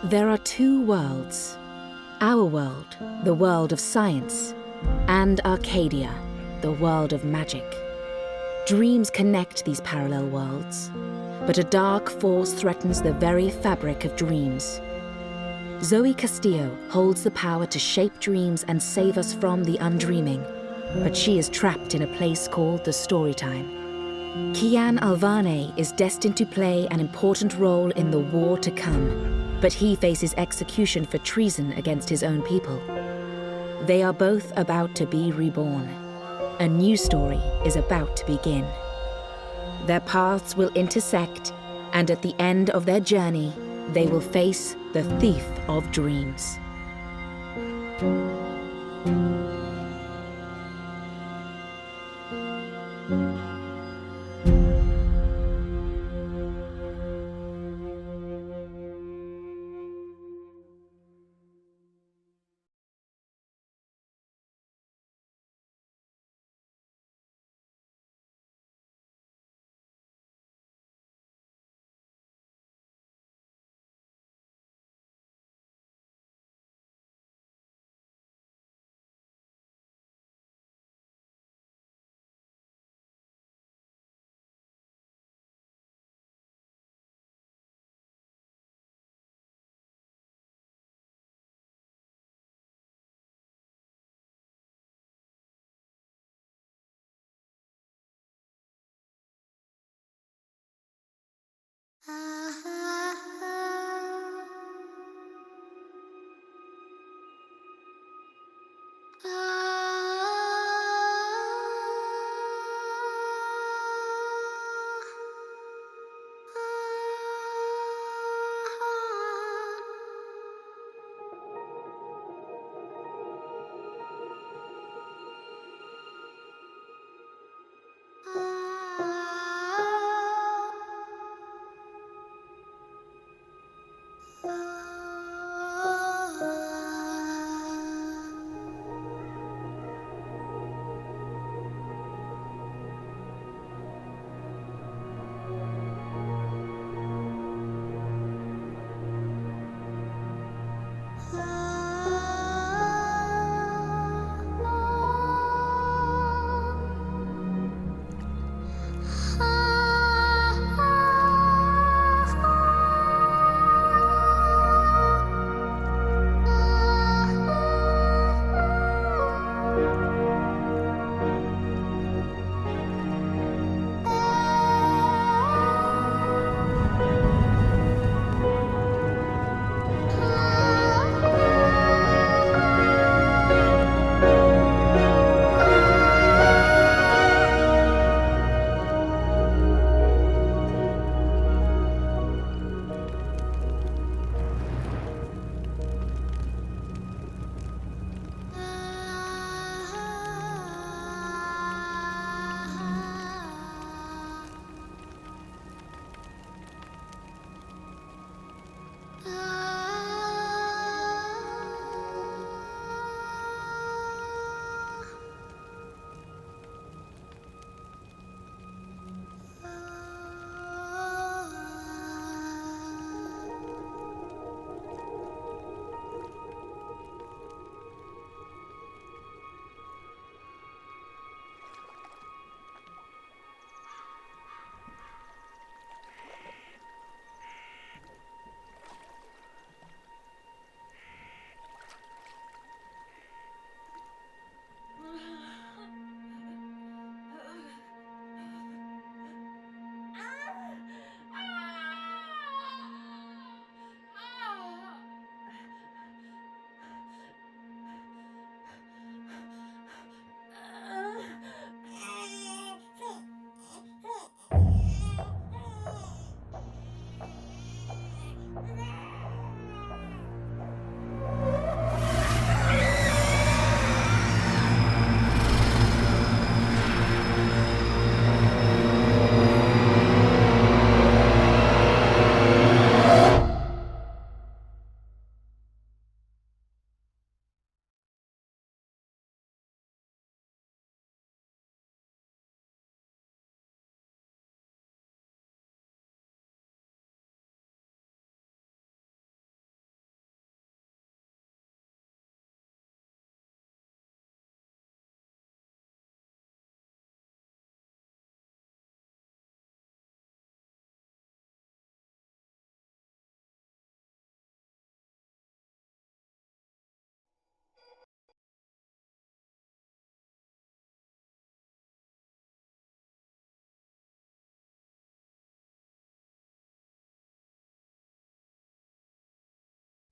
There are two worlds. Our world, the world of science, and Arcadia, the world of magic. Dreams connect these parallel worlds, but a dark force threatens the very fabric of dreams. Zoe Castillo holds the power to shape dreams and save us from the undreaming, but she is trapped in a place called the Storytime. Kian Alvane is destined to play an important role in the war to come, but he faces execution for treason against his own people. They are both about to be reborn. A new story is about to begin. Their paths will intersect, and at the end of their journey, they will face the thief of dreams.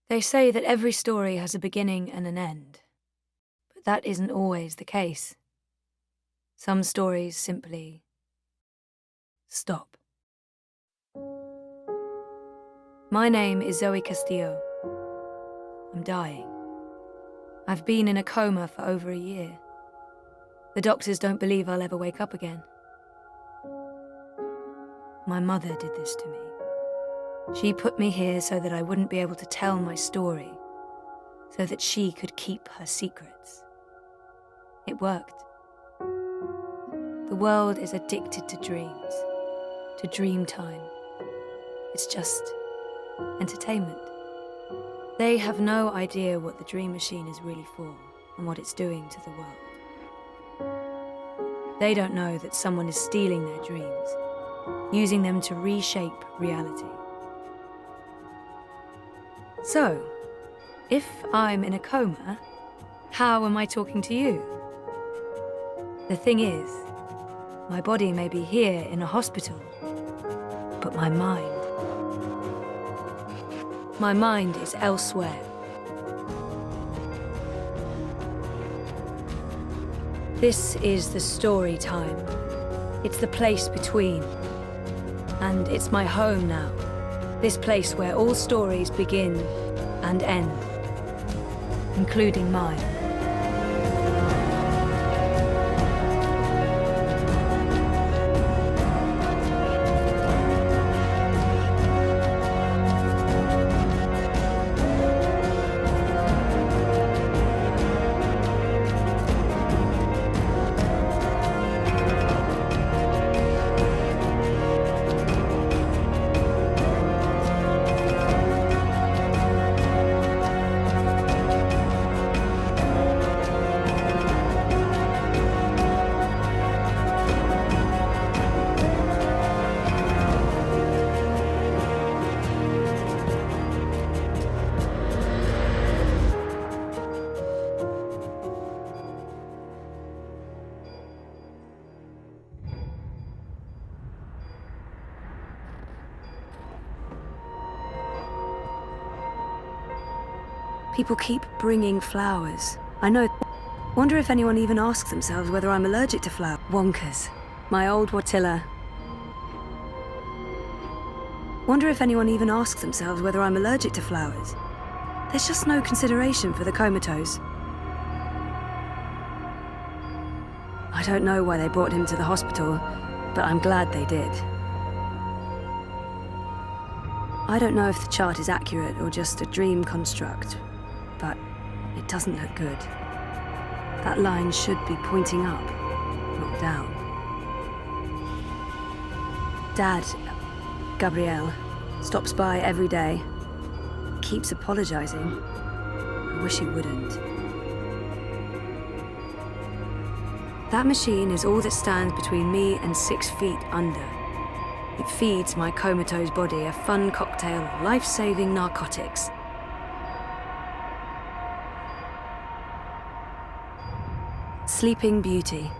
They say that every story has a beginning and an end, but that isn't always the case. Some stories simply stop. My name is Zoe Castillo. I'm dying. I've been in a coma for over a year. The doctors don't believe I'll ever wake up again. My mother did this to me. She put me here so that I wouldn't be able to tell my story, so that she could keep her secrets. It worked. The world is addicted to dreams, to dream time. It's just entertainment. They have no idea what the dream machine is really for and what it's doing to the world. They don't know that someone is stealing their dreams, using them to reshape reality. So, if I'm in a coma, how am I talking to you? The thing is, my body may be here in a hospital, but my mind is elsewhere. This is the story time. It's the place between. And it's my home now. This place where all stories begin and end, including mine. People keep bringing flowers. I know. Wonder if anyone even asks themselves whether I'm allergic to flowers. Wonkers. My old Watilla. Wonder if anyone even asks themselves whether I'm allergic to flowers. There's just no consideration for the comatose. I don't know why they brought him to the hospital, but I'm glad they did. I don't know if the chart is accurate or just a dream construct, but it doesn't look good. That line should be pointing up, not down. Dad, Gabrielle, stops by every day. Keeps apologizing. I wish he wouldn't. That machine is all that stands between me and 6 feet under. It feeds my comatose body a fun cocktail of life-saving narcotics. Sleeping Beauty.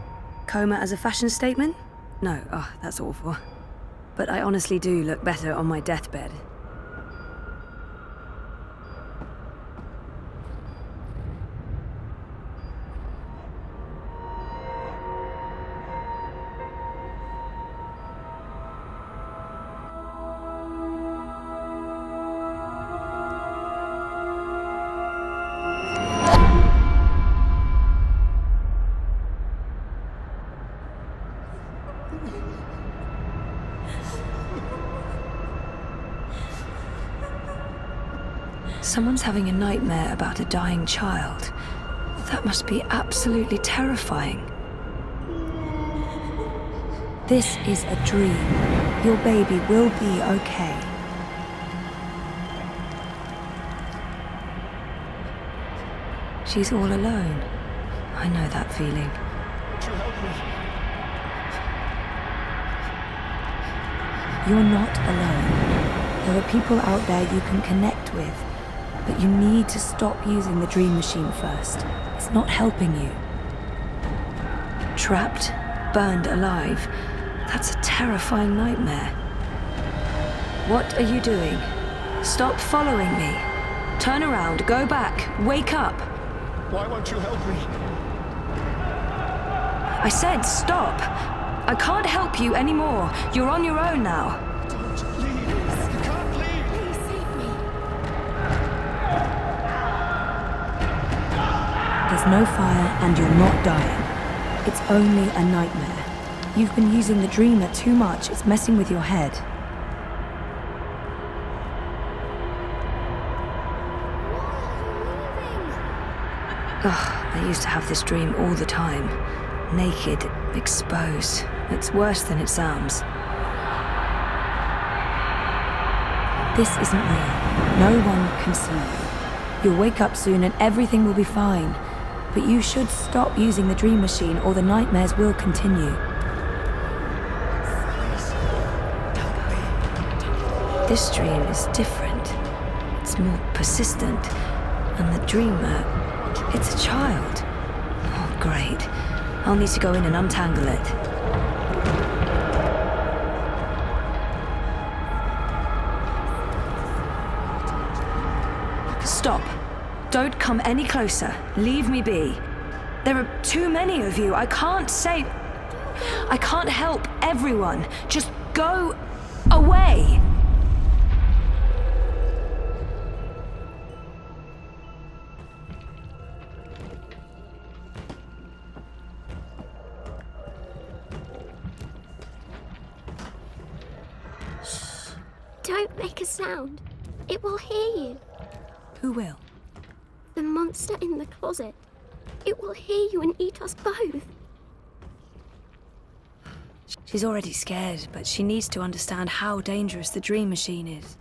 Coma as a fashion statement? No, that's awful. But I honestly do look better on my deathbed. Someone's having a nightmare about a dying child. That must be absolutely terrifying. This is a dream. Your baby will be okay. She's all alone. I know that feeling. You're not alone. There are people out there you can connect with. But you need to stop using the dream machine first. It's not helping you. Trapped, burned alive. That's a terrifying nightmare. What are you doing? Stop following me. Turn around, go back, wake up. Why won't you help me? I said stop. I can't help you anymore. You're on your own now. Don't leave. You can't leave. Please save me. There's no fire and you're not dying. It's only a nightmare. You've been using the dreamer too much. It's messing with your head. I used to have this dream all the time. Naked, exposed. It's worse than it sounds. This isn't real. No one can see you. You'll wake up soon and everything will be fine. But you should stop using the dream machine or the nightmares will continue. This dream is different. It's more persistent. And the dreamer, it's a child. Oh, great. I'll need to go in and untangle it. Stop. Don't come any closer. Leave me be. There are too many of you. I can't help everyone. Just go away. Don't make a sound. It will hear you. Who will? The monster in the closet. It will hear you and eat us both. She's already scared, but she needs to understand how dangerous the dream machine is.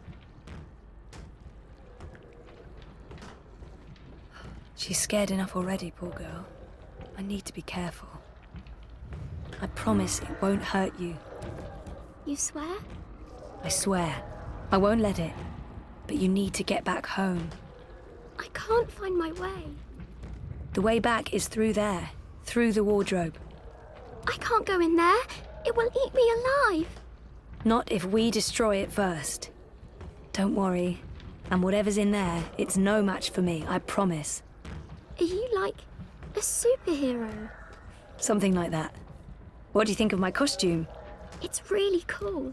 She's scared enough already, poor girl. I need to be careful. I promise it won't hurt you. You swear? I swear. I won't let it. But you need to get back home. I can't find my way. The way back is through there, through the wardrobe. I can't go in there. It will eat me alive. Not if we destroy it first. Don't worry. And whatever's in there, it's no match for me, I promise. Are you like a superhero? Something like that. What do you think of my costume? It's really cool.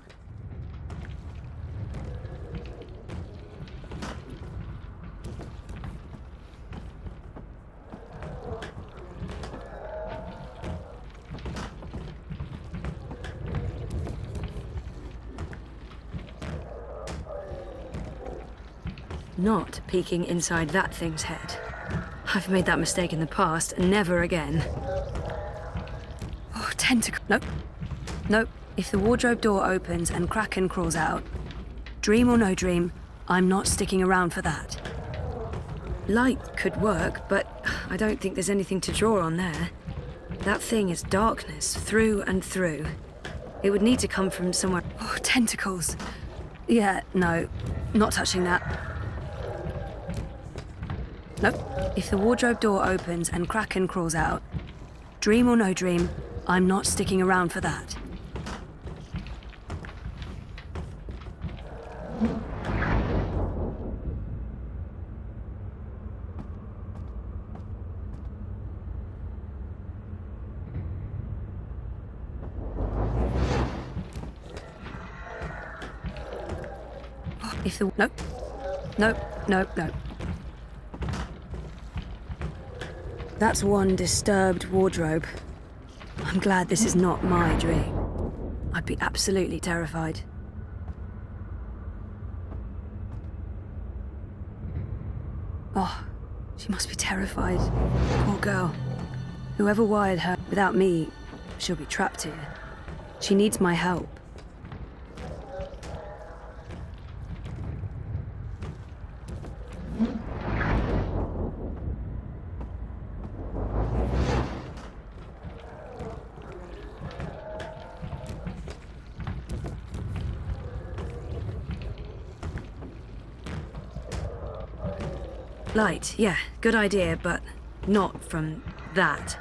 Not peeking inside that thing's head. I've made that mistake in the past, and never again. Oh, tentacle. Nope. Nope. If the wardrobe door opens and Kraken crawls out, dream or no dream, I'm not sticking around for that. Light could work, but I don't think there's anything to draw on there. That thing is darkness, through and through. It would need to come from somewhere. Oh, tentacles. Yeah, no. Not touching that. Nope. If the wardrobe door opens and Kraken crawls out, dream or no dream, I'm not sticking around for that. If the... Nope. Nope, nope, nope. That's one disturbed wardrobe. I'm glad this is not my dream. I'd be absolutely terrified. Oh, she must be terrified. Poor girl. Whoever wired her, without me, she'll be trapped here. She needs my help. Light, yeah, good idea, but not from that.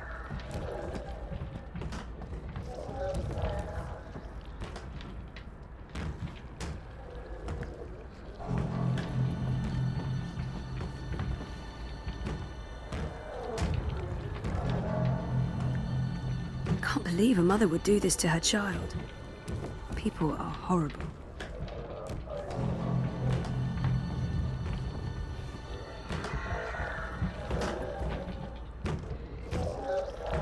believe a mother would do this to her child. People are horrible.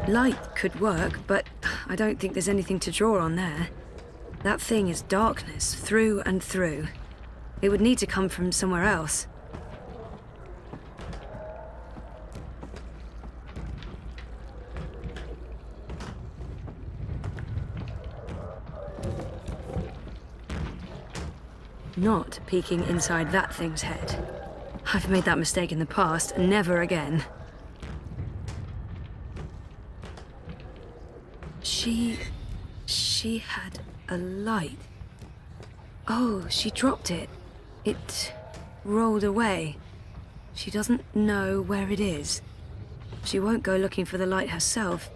Light could work, but I don't think there's anything to draw on there. That thing is darkness through and through. It would need to come from somewhere else. Not peeking inside that thing's head. I've made that mistake in the past, and never again. She had a light. Oh, she dropped it. It rolled away. She doesn't know where it is. She won't go looking for the light herself.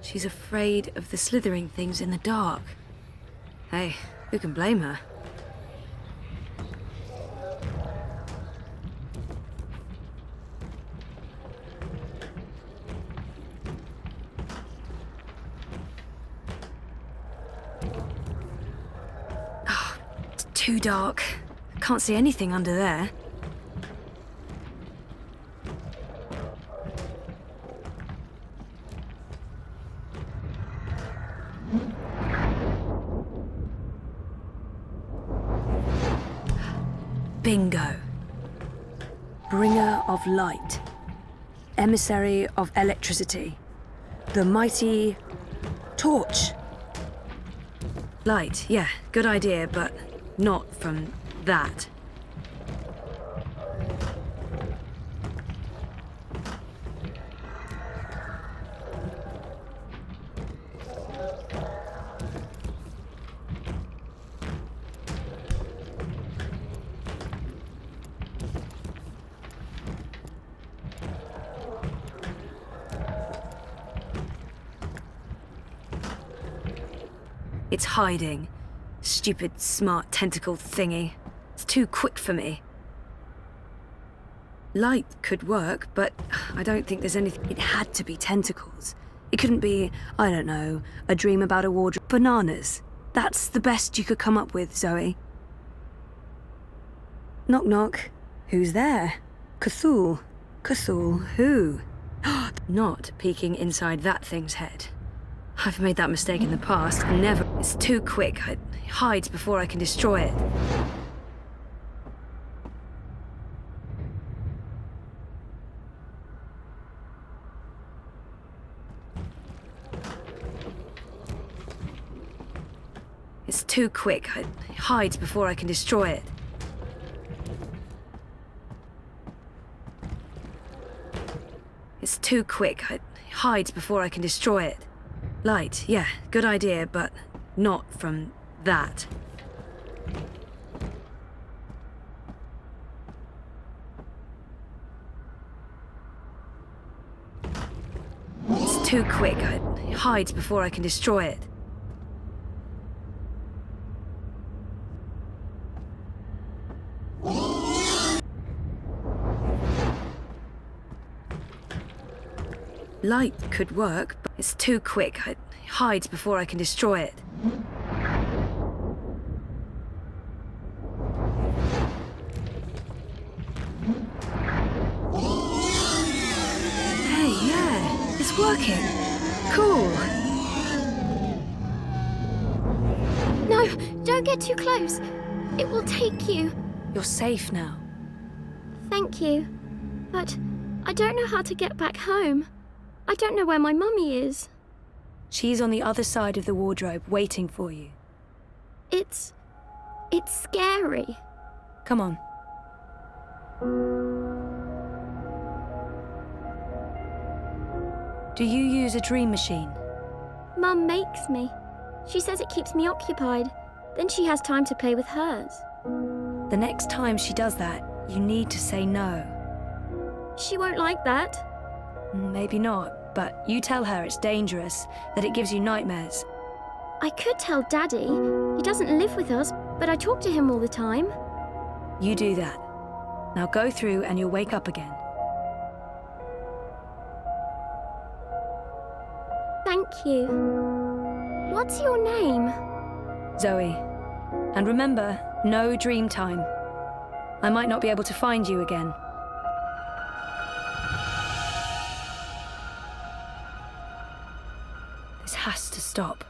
She's afraid of the slithering things in the dark. Hey, who can blame her? Too dark. Can't see anything under there. Bingo. Bringer of light. Emissary of electricity. The mighty torch. Light, yeah, good idea, but not from that. It's hiding. Stupid, smart tentacle thingy. It's too quick for me. Light could work, but I don't think there's anything. It had to be tentacles. It couldn't be, I don't know, a dream about a wardrobe. Bananas. That's the best you could come up with, Zoe. Knock knock. Who's there? Cthulhu. Cthulhu who? Not peeking inside that thing's head. I've made that mistake in the past, and never. It's too quick. It hides before I can destroy it. It's too quick. It hides before I can destroy it. It's too quick. It hides before I can destroy it. Light, yeah, good idea, but not from that. It's too quick. It hides before I can destroy it. Light could work, but it's too quick. It hides before I can destroy it. Hey, yeah, it's working. Cool. No, don't get too close. It will take you. You're safe now. Thank you. But I don't know how to get back home. I don't know where my mummy is. She's on the other side of the wardrobe, waiting for you. It's scary. Come on. Do you use a dream machine? Mum makes me. She says it keeps me occupied. Then she has time to play with hers. The next time she does that, you need to say no. She won't like that. Maybe not, but you tell her it's dangerous, that it gives you nightmares. I could tell Daddy. He doesn't live with us, but I talk to him all the time. You do that. Now go through and you'll wake up again. Thank you. What's your name? Zoe. And remember, no dream time. I might not be able to find you again. This has to stop.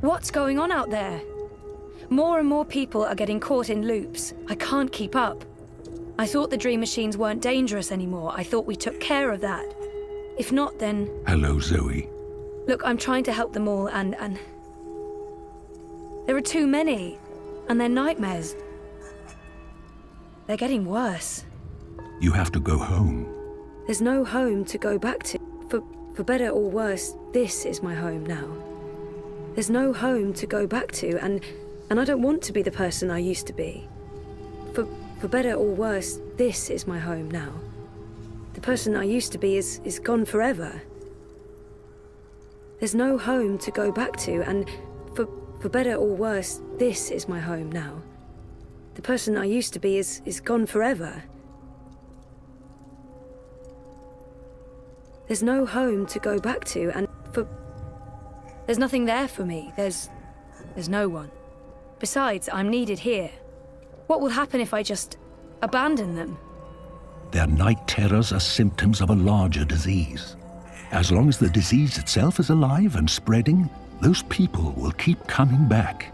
What's going on out there? More and more people are getting caught in loops. I can't keep up. I thought the dream machines weren't dangerous anymore. I thought we took care of that. If not, then... Hello, Zoe. Look, I'm trying to help them all, and... There are too many. And they're nightmares. They're getting worse. You have to go home. There's no home to go back to. For better or worse, this is my home now. There's no home to go back to, and I don't want to be the person I used to be. For better or worse, this is my home now. The person I used to be is gone forever. There's no home to go back to, and for better or worse, this is my home now. The person I used to be is gone forever. There's no home to go back to, and there's nothing there for me. There's no one. Besides, I'm needed here. What will happen if I just abandon them? Their night terrors are symptoms of a larger disease. As long as the disease itself is alive and spreading, those people will keep coming back.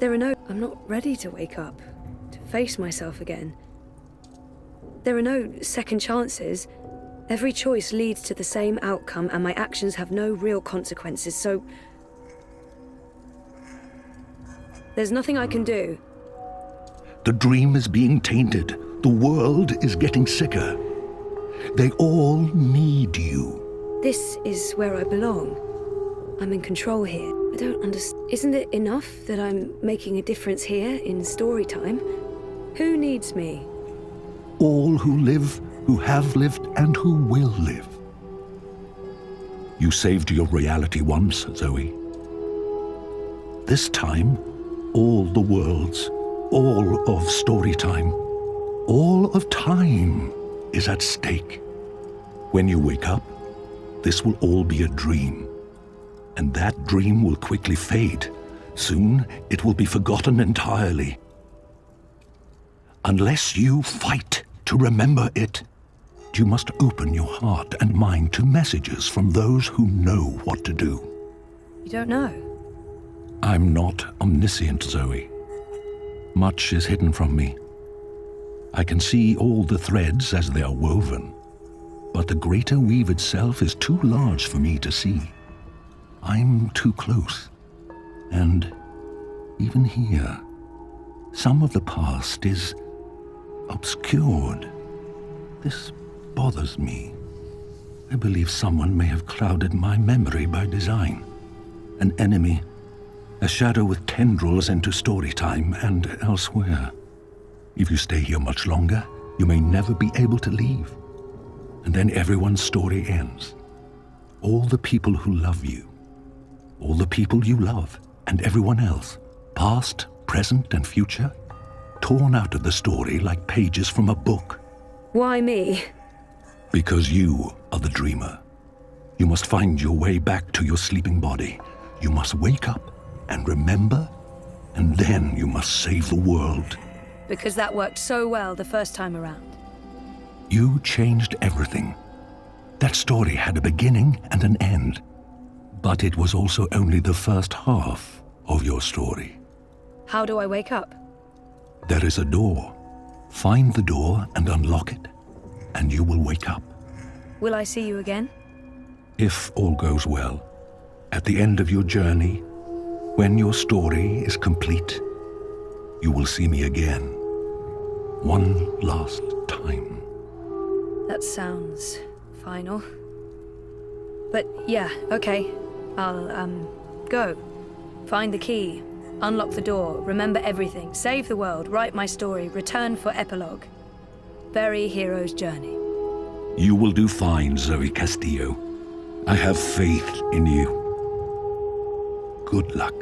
I'm not ready to wake up, to face myself again. There are no second chances. Every choice leads to the same outcome, and my actions have no real consequences, so... There's nothing I can do. The dream is being tainted. The world is getting sicker. They all need you. This is where I belong. I'm in control here. I don't understand. Isn't it enough that I'm making a difference here in story time? Who needs me? All who live, who have lived, and who will live. You saved your reality once, Zoe. This time, all the worlds, all of Storytime, all of time is at stake. When you wake up, this will all be a dream. And that dream will quickly fade. Soon, it will be forgotten entirely. Unless you fight to remember it, you must open your heart and mind to messages from those who know what to do. You don't know? I'm not omniscient, Zoe. Much is hidden from me. I can see all the threads as they are woven, but the greater weave itself is too large for me to see. I'm too close, and even here, some of the past is obscured. This bothers me. I believe someone may have clouded my memory by design. An enemy, a shadow with tendrils into Storytime and elsewhere. If you stay here much longer, you may never be able to leave. And then everyone's story ends. All the people who love you, all the people you love, and everyone else, past, present, and future, torn out of the story like pages from a book. Why me? Because you are the dreamer. You must find your way back to your sleeping body. You must wake up and remember, and then you must save the world. Because that worked so well the first time around. You changed everything. That story had a beginning and an end. But it was also only the first half of your story. How do I wake up? There is a door. Find the door and unlock it, and you will wake up. Will I see you again? If all goes well, at the end of your journey, when your story is complete, you will see me again. One last time. That sounds final. But yeah, okay. I'll, go. Find the key. Unlock the door, remember everything, save the world, write my story, return for epilogue. Very hero's journey. You will do fine, Zoe Castillo. I have faith in you. Good luck.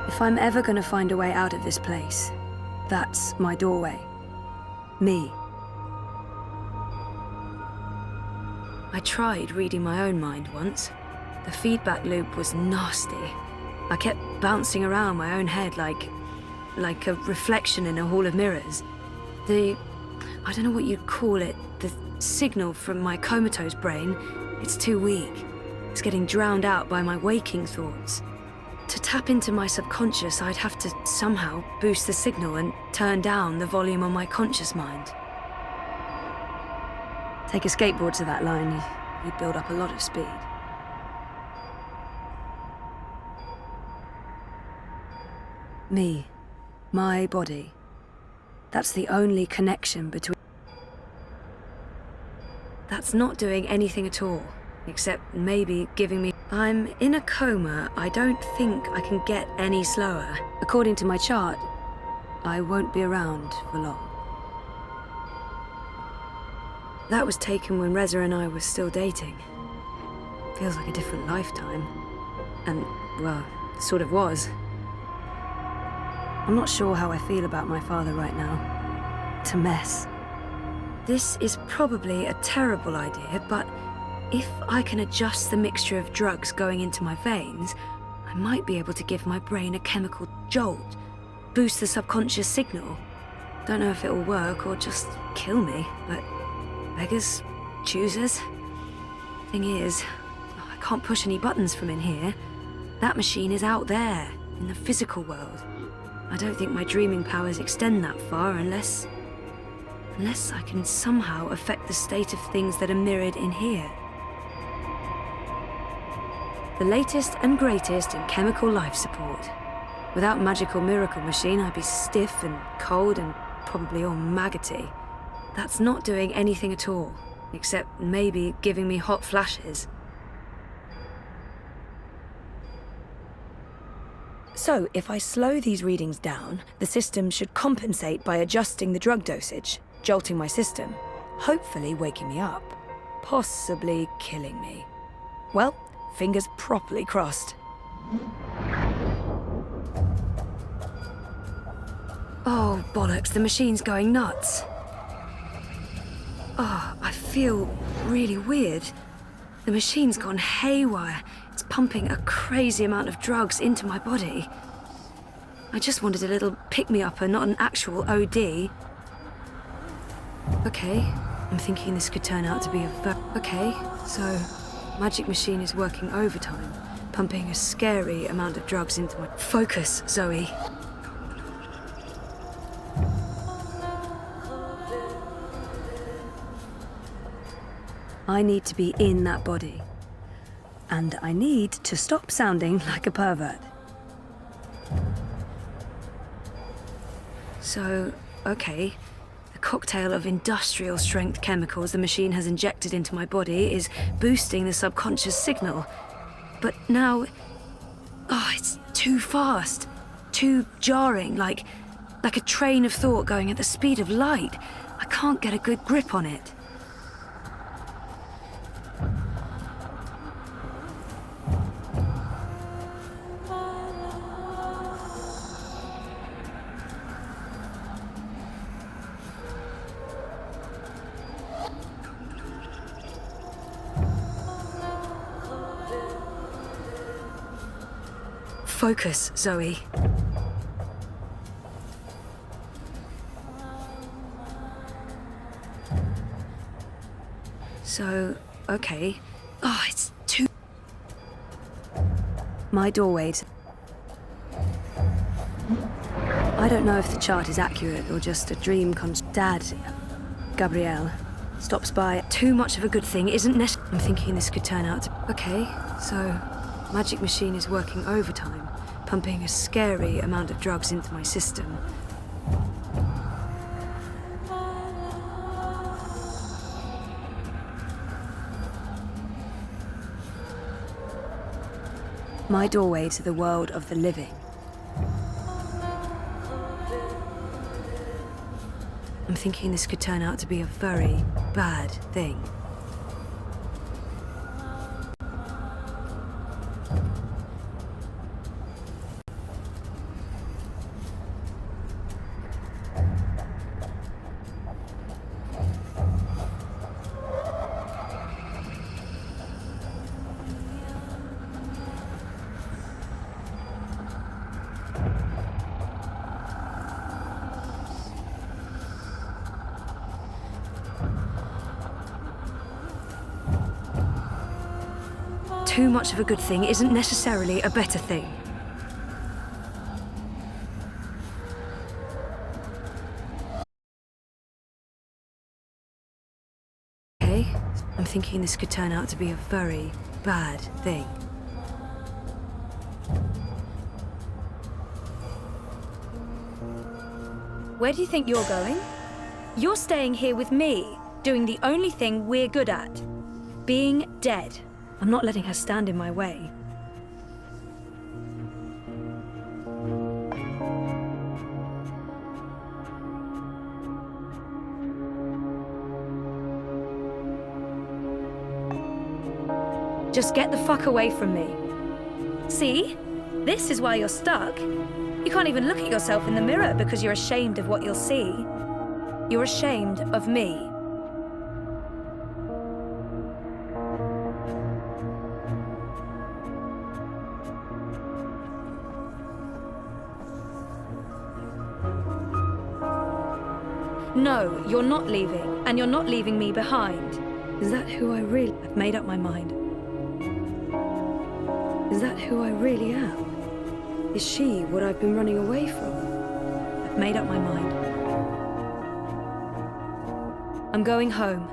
If I'm ever gonna find a way out of this place, that's my doorway. Me. I tried reading my own mind once. The feedback loop was nasty. I kept bouncing around my own head like a reflection in a hall of mirrors. I don't know what you'd call it, the signal from my comatose brain, it's too weak. It's getting drowned out by my waking thoughts. To tap into my subconscious, I'd have to somehow boost the signal and turn down the volume on my conscious mind. Take a skateboard to that line, you'd build up a lot of speed. Me, my body. That's the only connection between... That's not doing anything at all, except maybe giving me... I'm in a coma. I don't think I can get any slower. According to my chart, I won't be around for long. That was taken when Reza and I were still dating. Feels like a different lifetime. And, well, sort of was. I'm not sure how I feel about my father right now. It's a mess. This is probably a terrible idea, but if I can adjust the mixture of drugs going into my veins, I might be able to give my brain a chemical jolt, boost the subconscious signal. Don't know if it'll work or just kill me, but beggars, choosers. Thing is, I can't push any buttons from in here. That machine is out there, in the physical world. I don't think my dreaming powers extend that far unless I can somehow affect the state of things that are mirrored in here. The latest and greatest in chemical life support. Without magical miracle machine, I'd be stiff and cold and probably all maggoty. That's not doing anything at all, except maybe giving me hot flashes. So, if I slow these readings down, the system should compensate by adjusting the drug dosage, jolting my system, hopefully waking me up, possibly killing me. Well, fingers properly crossed. Oh, bollocks, the machine's going nuts. Oh, I feel really weird. The machine's gone haywire. It's pumping a crazy amount of drugs into my body. I just wanted a little pick-me-upper, not an actual OD. Okay, I'm thinking this could turn out to be Okay, so magic machine is working overtime, pumping a scary amount of drugs into my... Focus, Zoe. I need to be in that body. And I need to stop sounding like a pervert. So, okay, the cocktail of industrial strength chemicals the machine has injected into my body is boosting the subconscious signal. But now, it's too fast, too jarring, like a train of thought going at the speed of light. I can't get a good grip on it. Focus, Zoe. So, okay. It's too... My doorway. I don't know if the chart is accurate or just a dream Dad, Gabrielle, stops by. Too much of a good thing isn't necessary. I'm thinking this could turn out to... Okay, so magic machine is working overtime, pumping a scary amount of drugs into my system. My doorway to the world of the living. I'm thinking this could turn out to be a very bad thing. Too much of a good thing isn't necessarily a better thing. Okay, I'm thinking this could turn out to be a very bad thing. Where do you think you're going? You're staying here with me, doing the only thing we're good at. Being dead. I'm not letting her stand in my way. Just get the fuck away from me. See? This is why you're stuck. You can't even look at yourself in the mirror because you're ashamed of what you'll see. You're ashamed of me. No, you're not leaving, and you're not leaving me behind. Is that who I really... I've made up my mind. Is that who I really am? Is she what I've been running away from? I've made up my mind. I'm going home.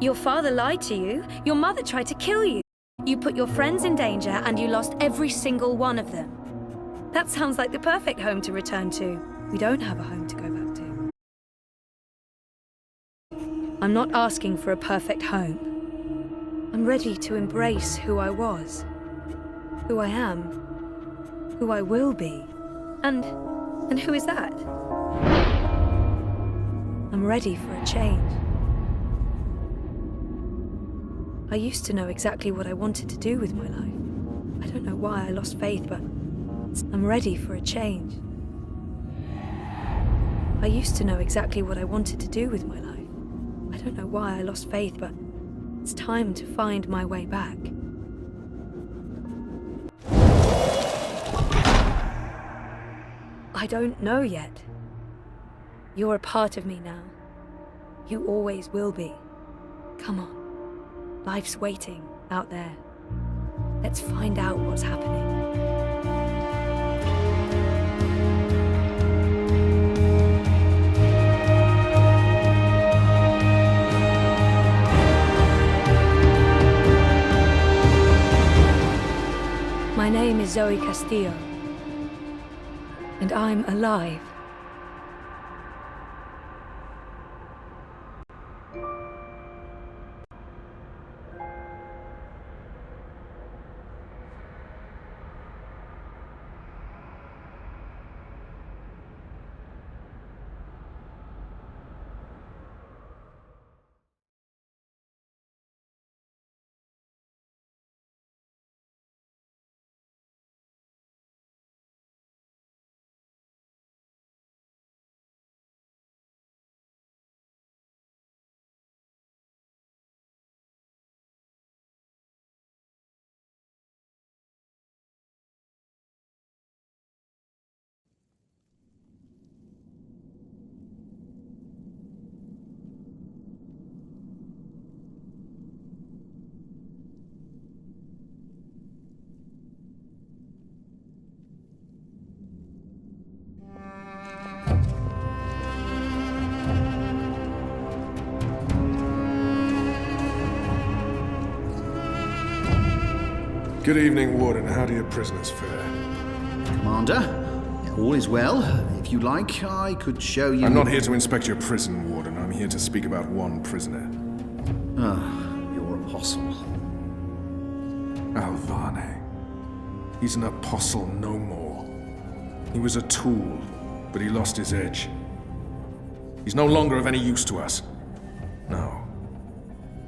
Your father lied to you. Your mother tried to kill you. You put your friends in danger, and you lost every single one of them. That sounds like the perfect home to return to. We don't have a home to go back to. I'm not asking for a perfect home. I'm ready to embrace who I was, who I am, who I will be. And who is that? I'm ready for a change. I used to know exactly what I wanted to do with my life. I don't know why I lost faith, but I'm ready for a change. I used to know exactly what I wanted to do with my life. I don't know why I lost faith, but it's time to find my way back. I don't know yet. You're a part of me now. You always will be. Come on. Life's waiting out there. Let's find out what's happening. My name is Zoe Castillo, and I'm alive. Good evening, Warden. How do your prisoners fare? Commander, all is well. If you like, I could show you... I'm not here to inspect your prison, Warden. I'm here to speak about one prisoner. Your apostle. Alvane. He's an apostle no more. He was a tool, but he lost his edge. He's no longer of any use to us. No.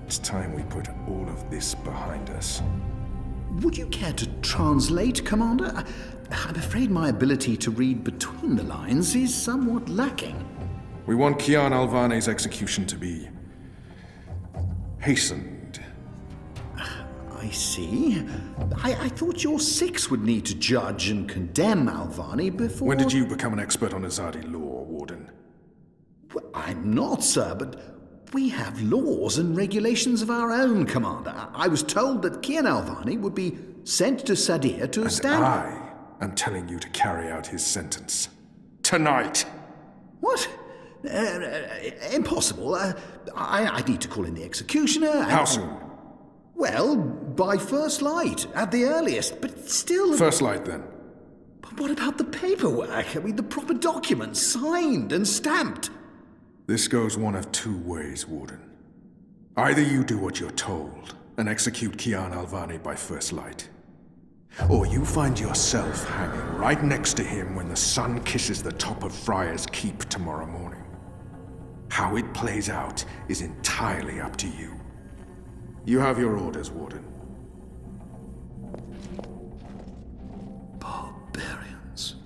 It's time we put all of this behind us. Would you care to translate, Commander? I'm afraid my ability to read between the lines is somewhat lacking. We want Kian Alvane's execution to be... hastened. I see. I thought your six would need to judge and condemn Alvane before... When did you become an expert on Azadi law, Warden? Well, I'm not, sir, but we have laws and regulations of our own, Commander. I was told that Kian Alvane would be sent to Sadir to stand... I am telling you to carry out his sentence. Tonight! What? Impossible. I need to call in the executioner. How soon? Well, by first light, at the earliest, but still... First light, then. But what about the paperwork? I mean, the proper documents, signed and stamped. This goes one of two ways, Warden. Either you do what you're told and execute Kian Alvane by first light, or you find yourself hanging right next to him when the sun kisses the top of Friar's Keep tomorrow morning. How it plays out is entirely up to you. You have your orders, Warden. Barbarians.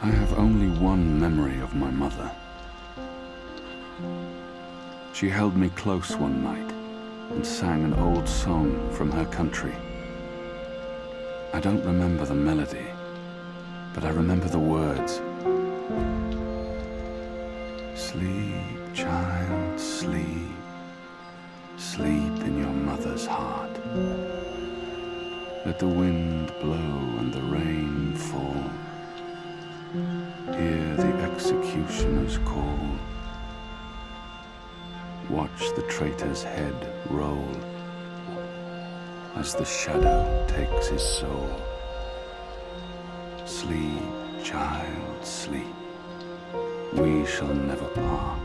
I have only one memory of my mother. She held me close one night and sang an old song from her country. I don't remember the melody, but I remember the words. Sleep, child, sleep. Sleep in your mother's heart. Let the wind blow and the rain fall. Hear the executioner's call. Watch the traitor's head roll as the shadow takes his soul. Sleep, child, sleep. We shall never part,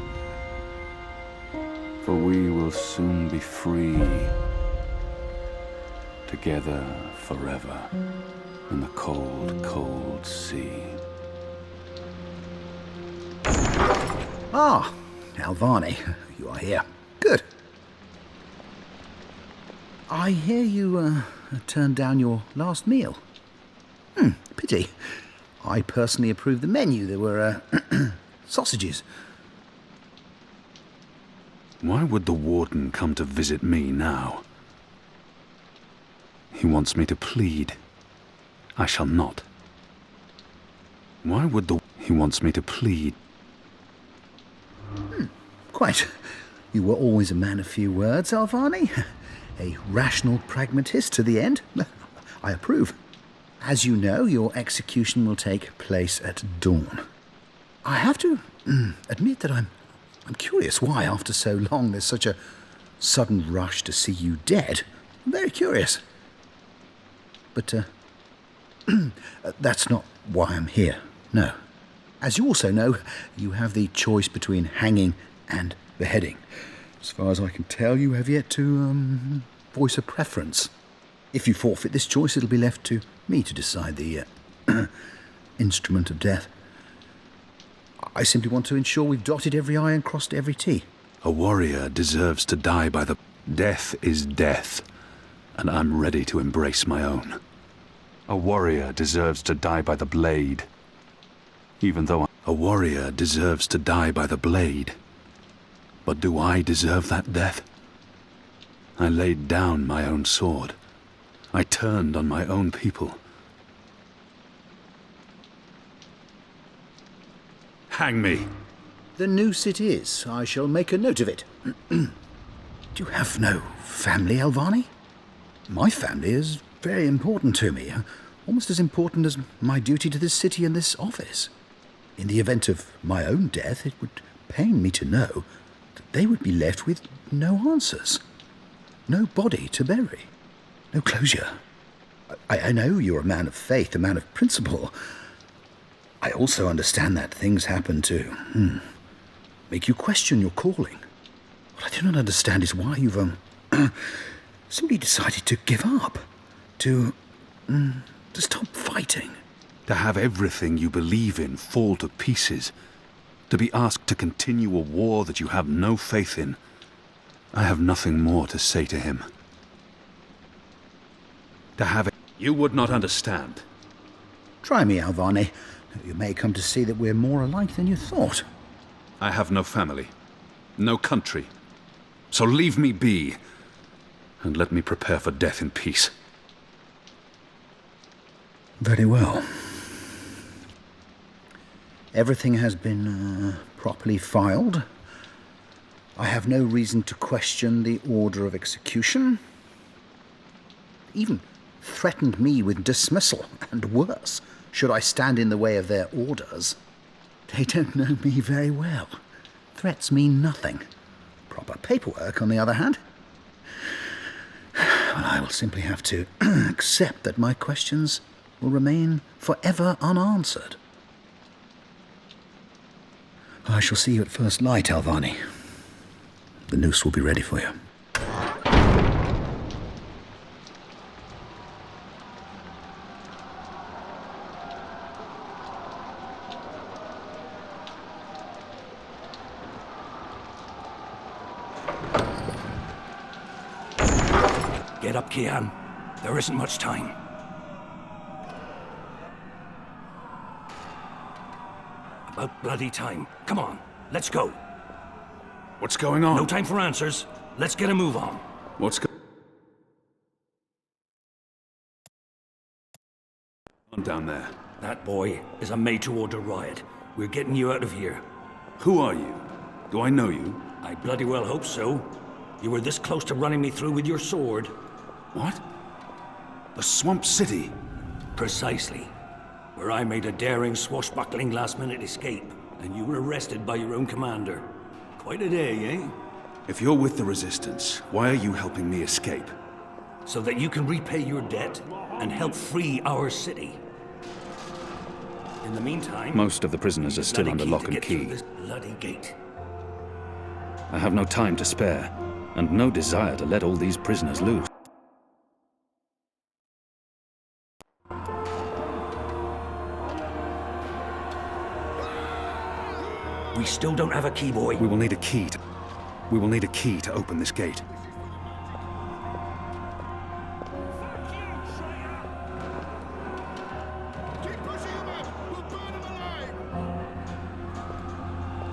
for we will soon be free, together forever in the cold, cold sea. Ah, Alvane, you are here. Good. I hear you turned down your last meal. Pity. I personally approved the menu. There were sausages. Why would the warden come to visit me now? He wants me to plead. I shall not. Why would he wants me to plead? Quite. You were always a man of few words, Alvane. A rational pragmatist to the end. I approve. As you know, your execution will take place at dawn. I have to admit that I'm curious why, after so long, there's such a sudden rush to see you dead. I'm very curious. But that's not why I'm here, no. As you also know, you have the choice between hanging and beheading. As far as I can tell, you have yet to voice a preference. If you forfeit this choice, it'll be left to me to decide the instrument of death. I simply want to ensure we've dotted every I and crossed every T. A warrior deserves to die by the... Death is death, and I'm ready to embrace my own. A warrior deserves to die by the blade, even though a warrior deserves to die by the blade. But do I deserve that death? I laid down my own sword. I turned on my own people. Hang me. The noose it is. I shall make a note of it. Do you have no family, Alvane? My family is very important to me. Almost as important as my duty to this city and this office. In the event of my own death, it would pain me to know they would be left with no answers, no body to bury, no closure. I know you're a man of faith, a man of principle. I also understand that things happen to make you question your calling. What I do not understand is why you've simply decided to give up, to stop fighting. To have everything you believe in fall to pieces. To be asked to continue a war that you have no faith in. I have nothing more to say to him. To have it. You would not understand. Try me, Alvani. You may come to see that we're more alike than you thought. I have no family, no country. So leave me be, and let me prepare for death in peace. Very well. Everything has been properly filed. I have no reason to question the order of execution. Even threatened me with dismissal, and worse, should I stand in the way of their orders. They don't know me very well. Threats mean nothing. Proper paperwork, on the other hand. Well, I will simply have to accept that my questions will remain forever unanswered. I shall see you at first light, Alvani. The noose will be ready for you. Get up, Kian. There isn't much time. About bloody time. Come on, let's go. What's going on? No time for answers. Let's get a move on. What's going on down there? That boy is a made-to-order riot. We're getting you out of here. Who are you? Do I know you? I bloody well hope so. You were this close to running me through with your sword. What? The Swamp City? Precisely. Where I made a daring, swashbuckling last-minute escape, and you were arrested by your own commander. Quite a day, eh? If you're with the Resistance, why are you helping me escape? So that you can repay your debt and help free our city. In the meantime... Most of the prisoners are still under lock and key. This bloody gate. I have no time to spare, and no desire to let all these prisoners loose. We still don't have a key, boy. We will need a key to open this gate.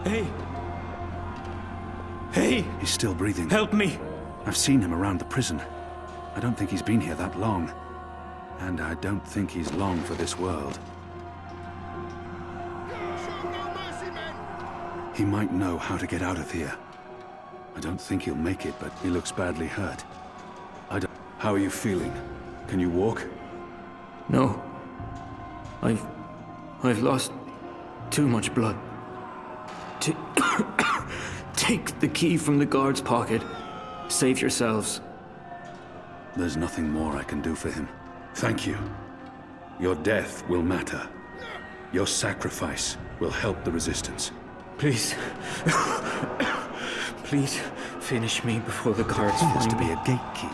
Hey! Hey! He's still breathing. Help me! I've seen him around the prison. I don't think he's been here that long. And I don't think he's long for this world. He might know how to get out of here. I don't think he'll make it, but he looks badly hurt. How are you feeling? Can you walk? No. I've lost too much blood. Take the key from the guard's pocket. Save yourselves. There's nothing more I can do for him. Thank you. Your death will matter. Your sacrifice will help the Resistance. Please. Please finish me before the guards There has find to be me. a gate key.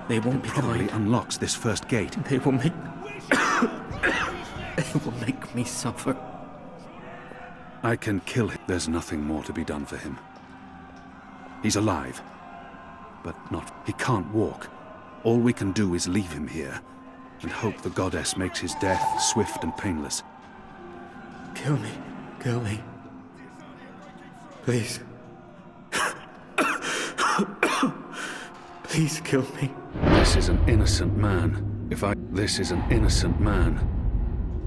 They won't be Probably kind. unlocks this first gate. They will make... They will make me suffer. I can kill him. There's nothing more to be done for him. He's alive. But not... He can't walk. All we can do is leave him here and hope the goddess makes his death swift and painless. Kill me. Kill me. Please. Please kill me. This is an innocent man. This is an innocent man.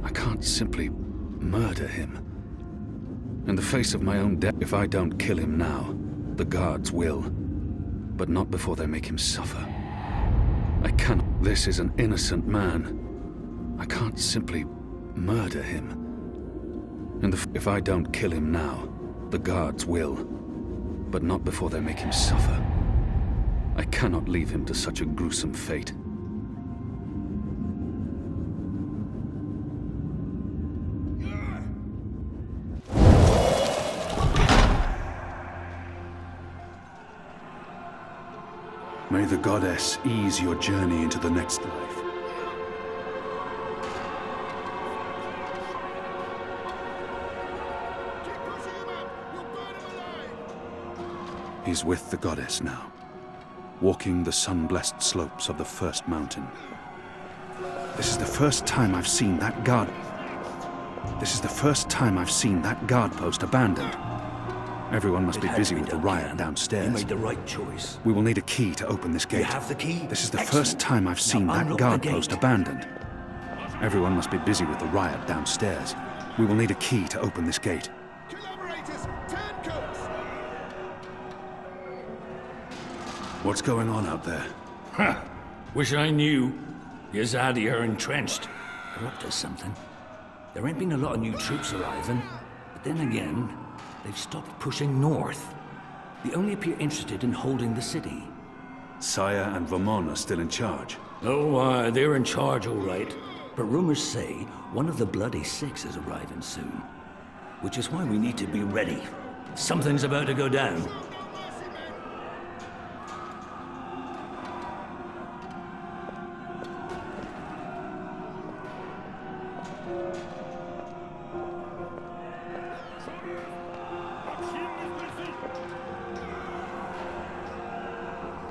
I can't simply murder him. In the face of my own death, if I don't kill him now, the guards will. But not before they make him suffer. I cannot. This is an innocent man. I can't simply murder him. If I don't kill him now, the guards will. But not before they make him suffer. I cannot leave him to such a gruesome fate. May the goddess ease your journey into the next life. He's with the goddess now, walking the sun-blessed slopes of the first mountain. This is the first time I've seen that guard... This is the first time I've seen that guard post abandoned. Everyone must be busy with the riot downstairs. You made the right choice. We will need a key to open this gate. You have the key? This is the Excellent. first time I've seen Now that unlock guard the gate. post abandoned. Everyone must be busy with the riot downstairs. We will need a key to open this gate. Collaborators, turncoats! What's going on out there? Huh. Wish I knew. Yazadi are entrenched. They're up to something. There ain't been a lot of new troops arriving, but then again, they've stopped pushing north. They only appear interested in holding the city. Saya and Vermon are still in charge. Oh, they're in charge, all right. But rumors say one of the Bloody Six is arriving soon. Which is why we need to be ready. Something's about to go down.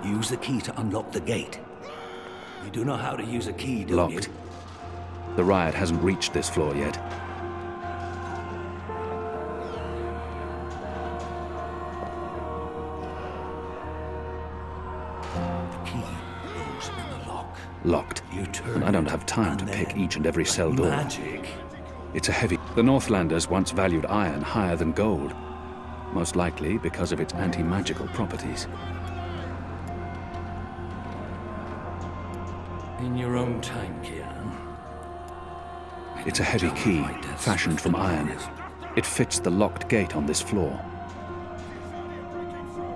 Use the key to unlock the gate. You do know how to use a key, don't you? Locked. The riot hasn't reached this floor yet. The key goes in the lock. Locked. You turn And I don't it, have time to and pick then, each and every cell like door. Magic. It's a heavy... The Northlanders once valued iron higher than gold. Most likely because of its anti-magical properties. In your own time, Kian. It's a heavy key, fashioned from iron. It fits the locked gate on this floor.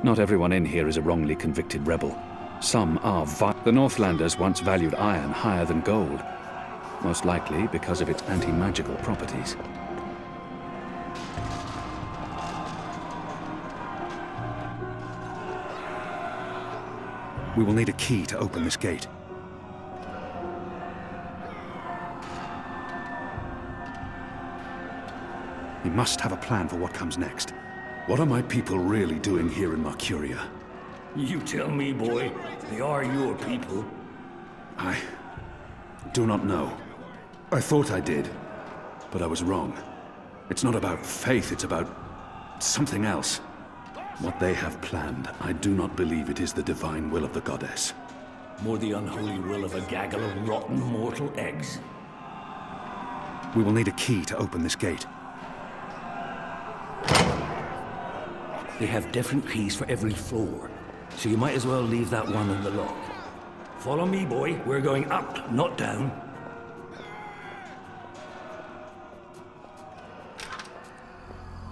Not everyone in here is a wrongly convicted rebel. Some are The Northlanders once valued iron higher than gold. Most likely because of its anti-magical properties. We will need a key to open this gate. We must have a plan for what comes next. What are my people really doing here in Mercuria? You tell me, boy. They are your people. I do not know. I thought I did, but I was wrong. It's not about faith, it's about something else. What they have planned, I do not believe it is the divine will of the goddess. More the unholy will of a gaggle of rotten mortal eggs. We will need a key to open this gate. They have different keys for every floor, so you might as well leave that one in the lock. Follow me, boy. We're going up, not down.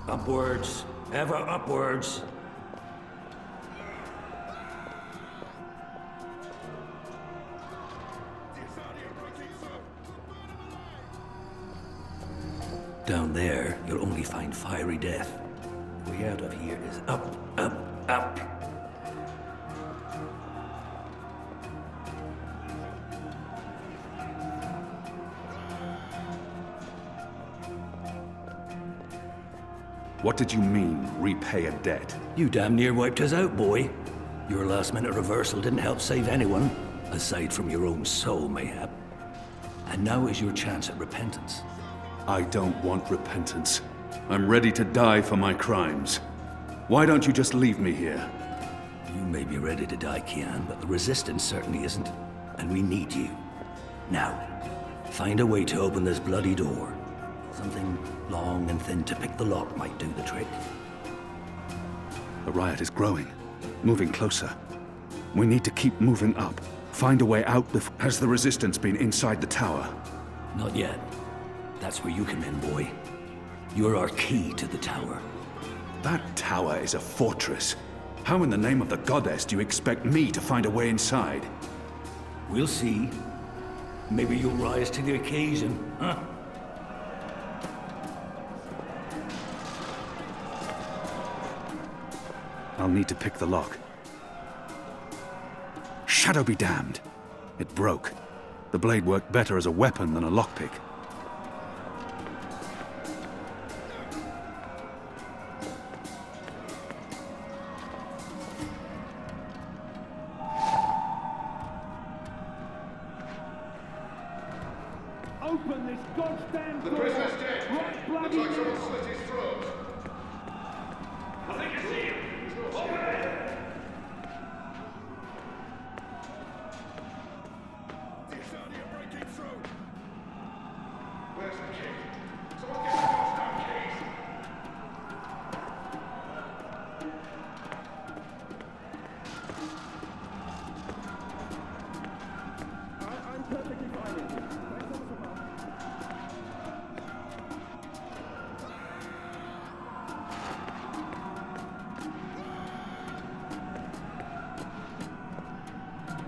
Upwards, ever upwards. Down there, you'll only find fiery death. The way out of here is up, up, up. What did you mean, repay a debt? You damn near wiped us out, boy. Your last-minute reversal didn't help save anyone, aside from your own soul, mayhap. And now is your chance at repentance. I don't want repentance. I'm ready to die for my crimes. Why don't you just leave me here? You may be ready to die, Kian, but the Resistance certainly isn't. And we need you. Now, find a way to open this bloody door. Something long and thin to pick the lock might do the trick. The riot is growing, moving closer. We need to keep moving up. Find a way out before... Has the Resistance been inside the tower? Not yet. That's where you come in, boy. You're our key to the tower. That tower is a fortress. How in the name of the goddess do you expect me to find a way inside? We'll see. Maybe you'll rise to the occasion, huh? I'll need to pick the lock. Shadow be damned! It broke. The blade worked better as a weapon than a lockpick. Open this goddamn door! The prisoner's dead. Right bloody Looks like someone slit his throat. I think I see him! Over there! The Asani are breaking through. Where's the key? Someone get the goddamn keys. I'm perfectly fine with you. Thanks ever so much.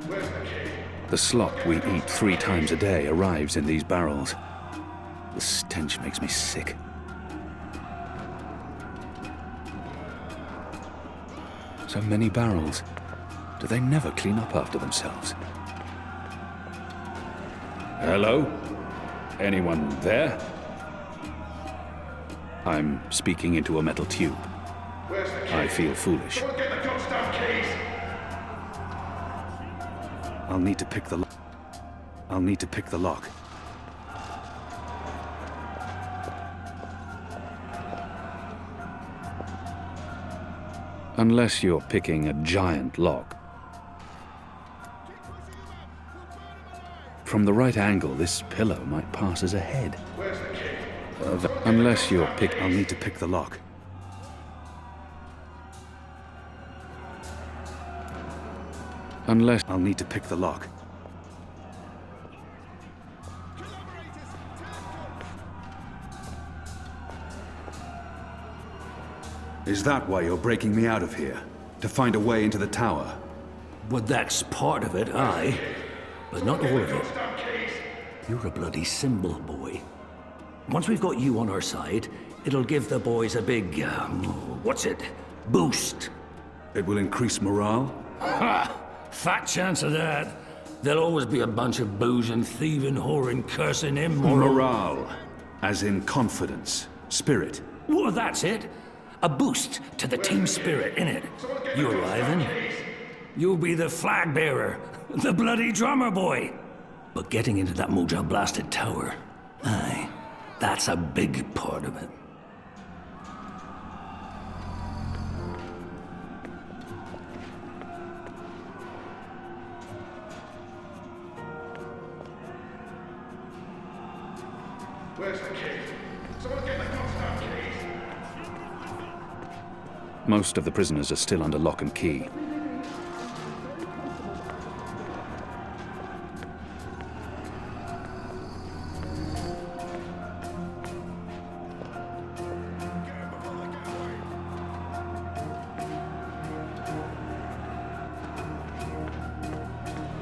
Where's the key? The slop we eat 3 times a day arrives in these barrels. The stench makes me sick. So many barrels. Do they never clean up after themselves? Hello? Anyone there? I'm speaking into a metal tube. Where's the key? I feel foolish. Someone get the goddamn keys. I'll need to pick the lock. I'll need to pick the lock. Unless you're picking a giant lock. From the right angle, this pillow might pass as a head. Where's the key? Unless you're I'll need to pick the lock. Unless I'll need to pick the lock. Is that why you're breaking me out of here? To find a way into the tower? Well, that's part of it, aye. But not all of it. You're a bloody symbol, boy. Once we've got you on our side, it'll give the boys a big, what's it? Boost. It will increase morale? Ha! Fat chance of that. There'll always be a bunch of boozing, thieving, whoring, cursing, immoral... Morale. As in confidence. Spirit. Well, that's it. A boost to the team spirit, innit? You arriving? You'll be the flag bearer, the bloody drummer boy. But getting into that Moja blasted tower, aye, that's a big part of it. Where's the key? Someone get the goddamn keys. Most of the prisoners are still under lock and key.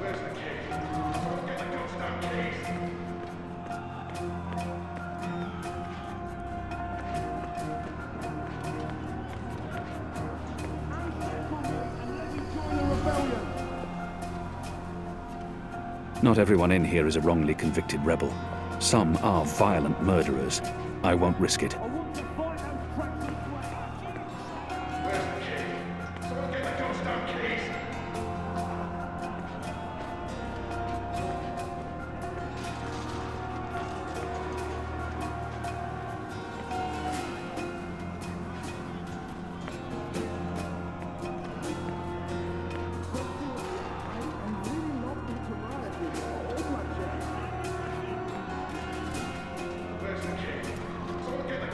Where's the key? Someone get the goddamn keys. Not everyone in here is a wrongly convicted rebel. Some are violent murderers. I won't risk it. Where's the key? Someone get the goddamn keys. Where's the key? Someone get the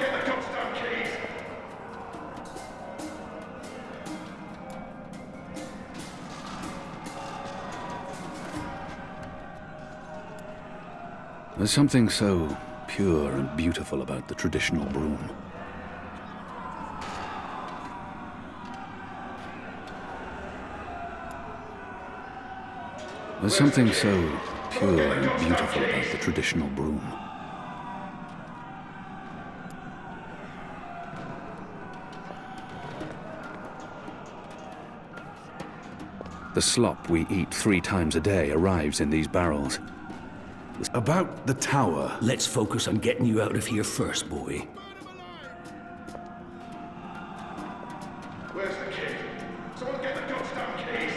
get the goddamn keys! There's something so pure and beautiful about the traditional broom. There's something so pure and beautiful about the traditional broom. The slop we eat 3 times a day arrives in these barrels. About the tower. Let's focus on getting you out of here first, boy. Where's the key? Someone get the goddamn keys!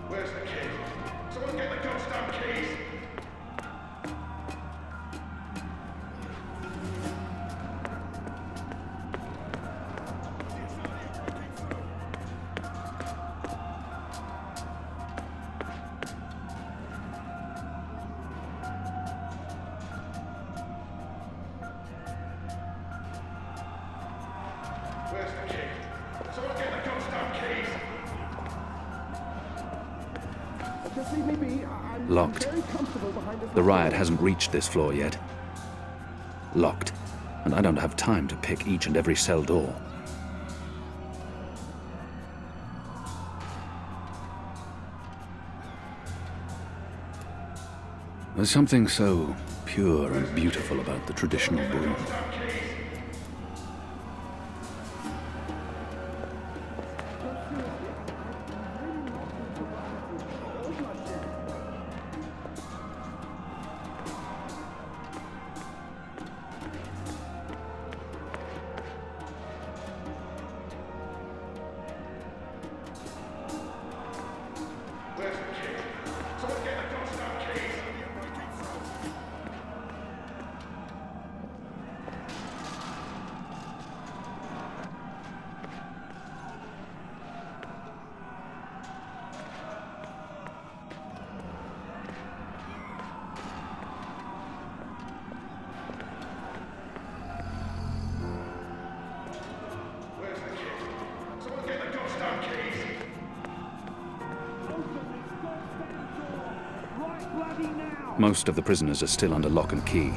Where's the key? Someone get the goddamn keys! Where's the key? Someone get the goddamn keys! Locked. The riot hasn't reached this floor yet. Locked. And I don't have time to pick each and every cell door. There's something so pure and beautiful about the traditional broom. Where's the key? Someone get the goddamn keys! Where's the key? Someone get the goddamn keys! Most of the prisoners are still under lock and key.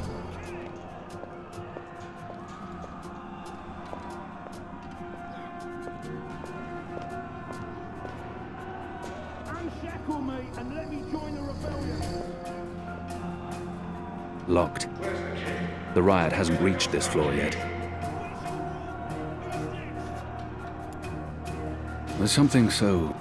Unshackle me and let me join the rebellion! Locked. Where's the key? The riot hasn't reached this floor yet. There's something so...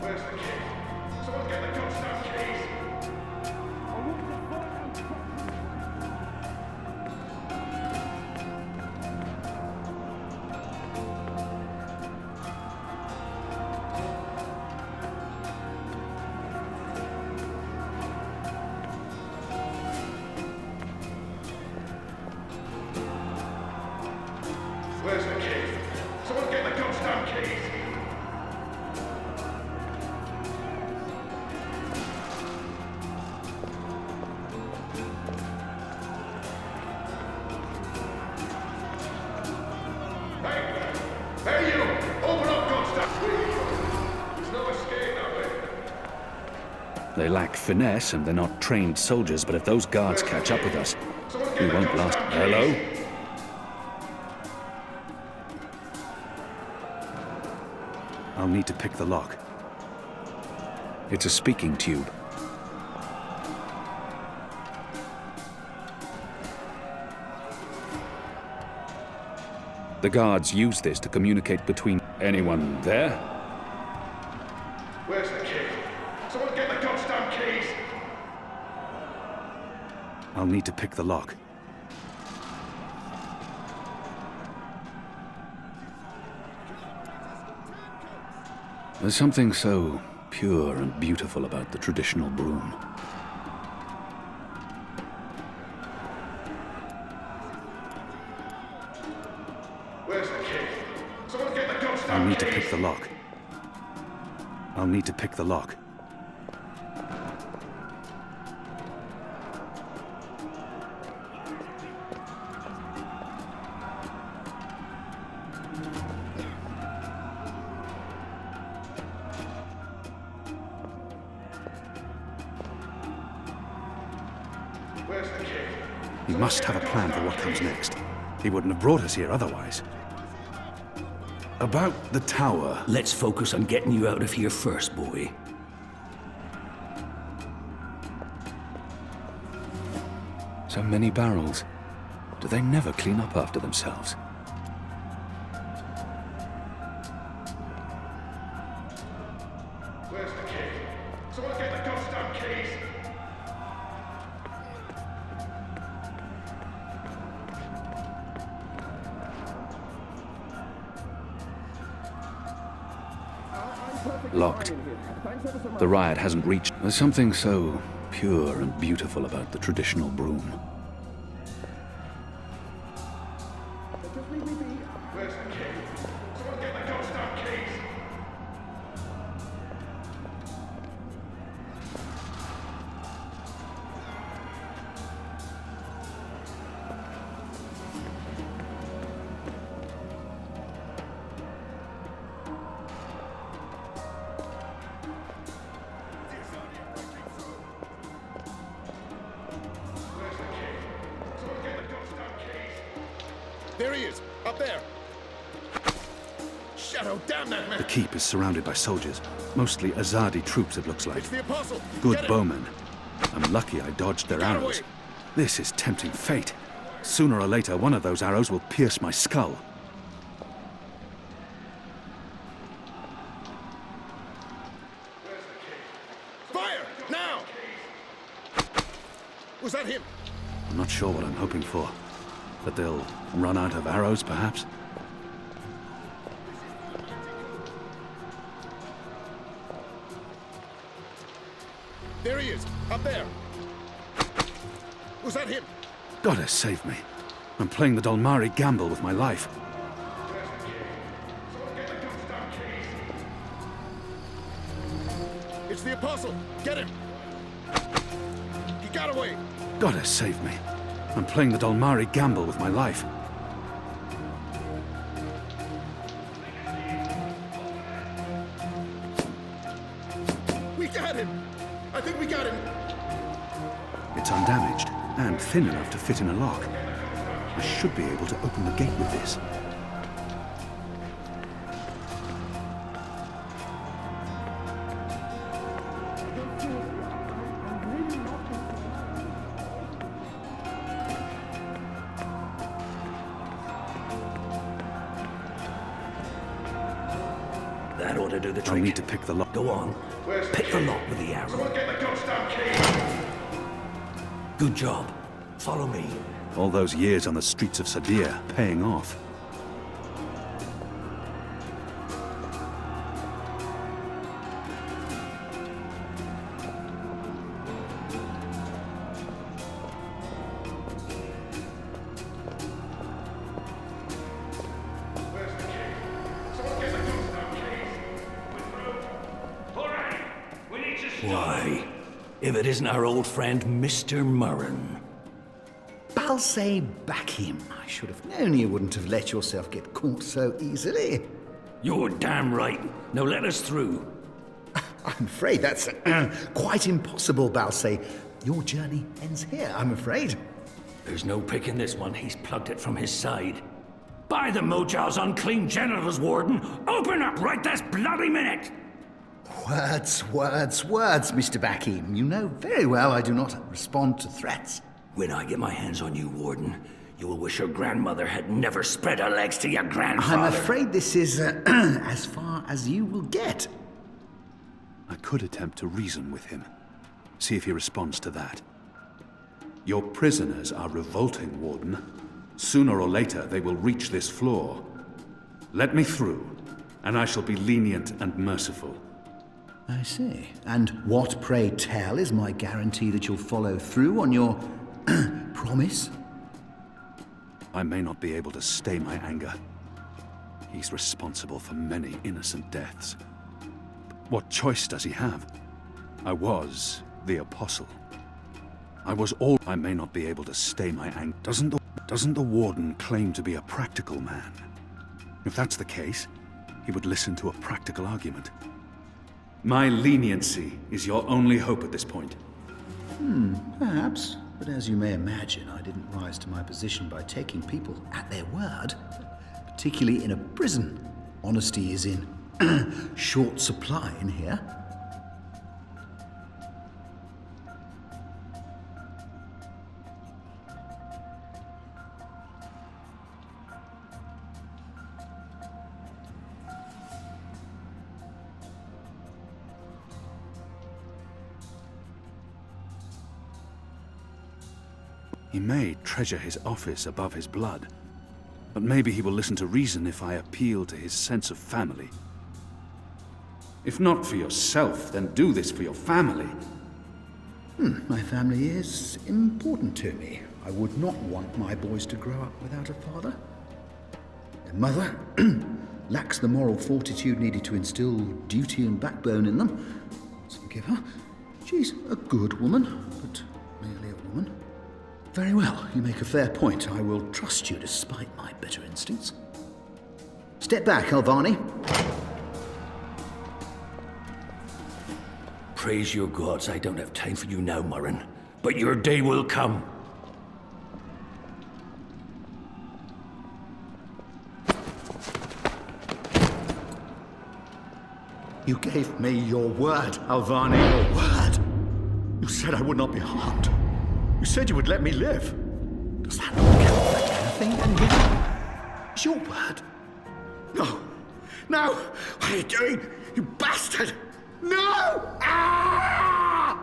Where's the key? Someone get the goddamn keys! Where's the key? Someone get the goddamn keys! Hey, you! Open up, goddamn! There's no escape that way. They lack finesse and they're not trained soldiers, but if those guards catch up with us, we won't last. Hello? I'll need to pick the lock. It's a speaking tube. The guards use this to communicate between anyone there. Where's the key? I'll need to pick the lock. There's something so pure and beautiful about the traditional broom. Where's the key? Someone get the ghost down. I'll need to pick the lock. I'll need to pick the lock. Where's the key? He must have a plan for what comes next. He wouldn't have brought us here otherwise. About the tower. Let's focus on getting you out of here first, boy. So many barrels. Do they never clean up after themselves? Where's the key? Someone get the ghost down keys. Locked. The riot hasn't reached. There's something so pure and beautiful about the traditional broom. Where's the key? Someone get the ghost down keys. There he is, up there. Shadow, damn that man! The keep is surrounded by soldiers, mostly Azadi troops, it looks like. It's the Apostle! Good Get him. bowmen. I'm lucky I dodged their Got arrows. away. This is tempting fate. Sooner or later, one of those arrows will pierce my skull. Fire! Now! Was that him? I'm not sure what I'm hoping for. That they'll run out of arrows, perhaps? There he is, up there. Was that him? Gotta save me. I'm playing the Dolmari gamble with my life. It's the Apostle! Get him! He got away! Gotta save me. I'm playing the Dolmari gamble with my life. We got him! I think we got him! It's undamaged, and thin enough to fit in a lock. I should be able to open the gate with this. That ought to do the trick. I'll need to pick the lock. Go on. Pick the lock with the arrow. Someone get the ghost down keys. Good job. Follow me. All those years on the streets of Sadir paying off. Why, if it isn't our old friend, Mr. Murren. Balsay Bakim. I should have known you wouldn't have let yourself get caught so easily. You're damn right. Now let us through. I'm afraid that's quite impossible, Balsay. Your journey ends here, I'm afraid. There's no picking this one. He's plugged it from his side. By the Mojal's unclean genitals, Warden! Open up right this bloody minute! Words, Mr. Bakim. You know very well I do not respond to threats. When I get my hands on you, Warden, you will wish your grandmother had never spread her legs to your grandfather. I'm afraid this is as far as you will get. I could attempt to reason with him. See if he responds to that. Your prisoners are revolting, Warden. Sooner or later, they will reach this floor. Let me through, and I shall be lenient and merciful. I see. And what, pray tell, is my guarantee that you'll follow through on your promise? I may not be able to stay my anger. He's responsible for many innocent deaths. What choice does he have? I was the apostle. I may not be able to stay my anger. Doesn't the warden claim to be a practical man? If that's the case, he would listen to a practical argument. My leniency is your only hope at this point. Perhaps. But as you may imagine, I didn't rise to my position by taking people at their word. Particularly in a prison. Honesty is in short supply in here. He may treasure his office above his blood, but maybe he will listen to reason if I appeal to his sense of family. If not for yourself, then do this for your family. My family is important to me. I would not want my boys to grow up without a father. Their mother lacks the moral fortitude needed to instill duty and backbone in them. Let's forgive her. She's a good woman, but merely a woman. Very well, you make a fair point. I will trust you despite my bitter instincts. Step back, Alvani. Praise your gods, I don't have time for you now, Murren. But your day will come. You gave me your word, Alvani, your word. You said I would not be harmed. You said you would let me live. Does that not count for anything, then? It's your word. No. No! What are you doing? You bastard! No! Ah!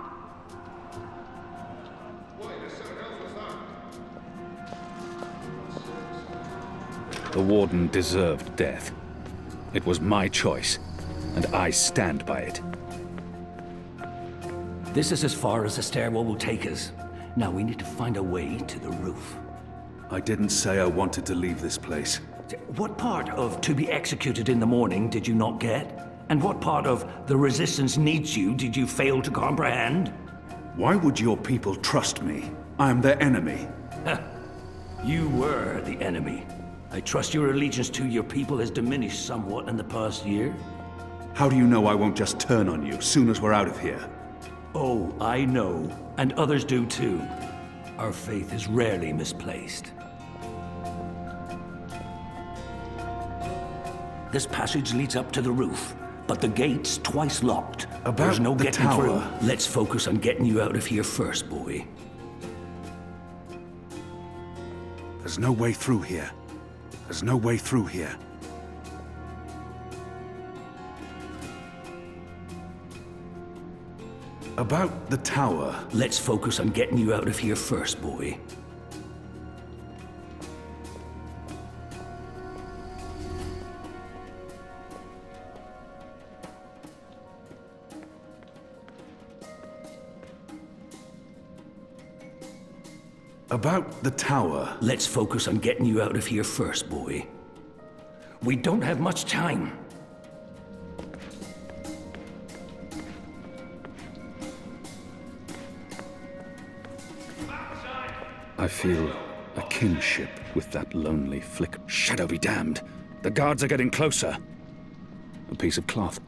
The warden deserved death. It was my choice, and I stand by it. This is as far as the stairwell will take us. Now we need to find a way to the roof. I didn't say I wanted to leave this place. What part of to be executed in the morning did you not get? And what part of the resistance needs you did you fail to comprehend? Why would your people trust me? I am their enemy. You were the enemy. I trust your allegiance to your people has diminished somewhat in the past year. How do you know I won't just turn on you soon as we're out of here? Oh, I know. And others do too. Our faith is rarely misplaced. This passage leads up to the roof, but the gate's twice locked. There's no getting through. Let's focus on getting you out of here first, boy. There's no way through here. There's no way through here. About the tower. Let's focus on getting you out of here first, boy. About the tower. Let's focus on getting you out of here first, boy. We don't have much time. I feel a kinship with that lonely flick. Shadow be damned. The guards are getting closer. A piece of cloth.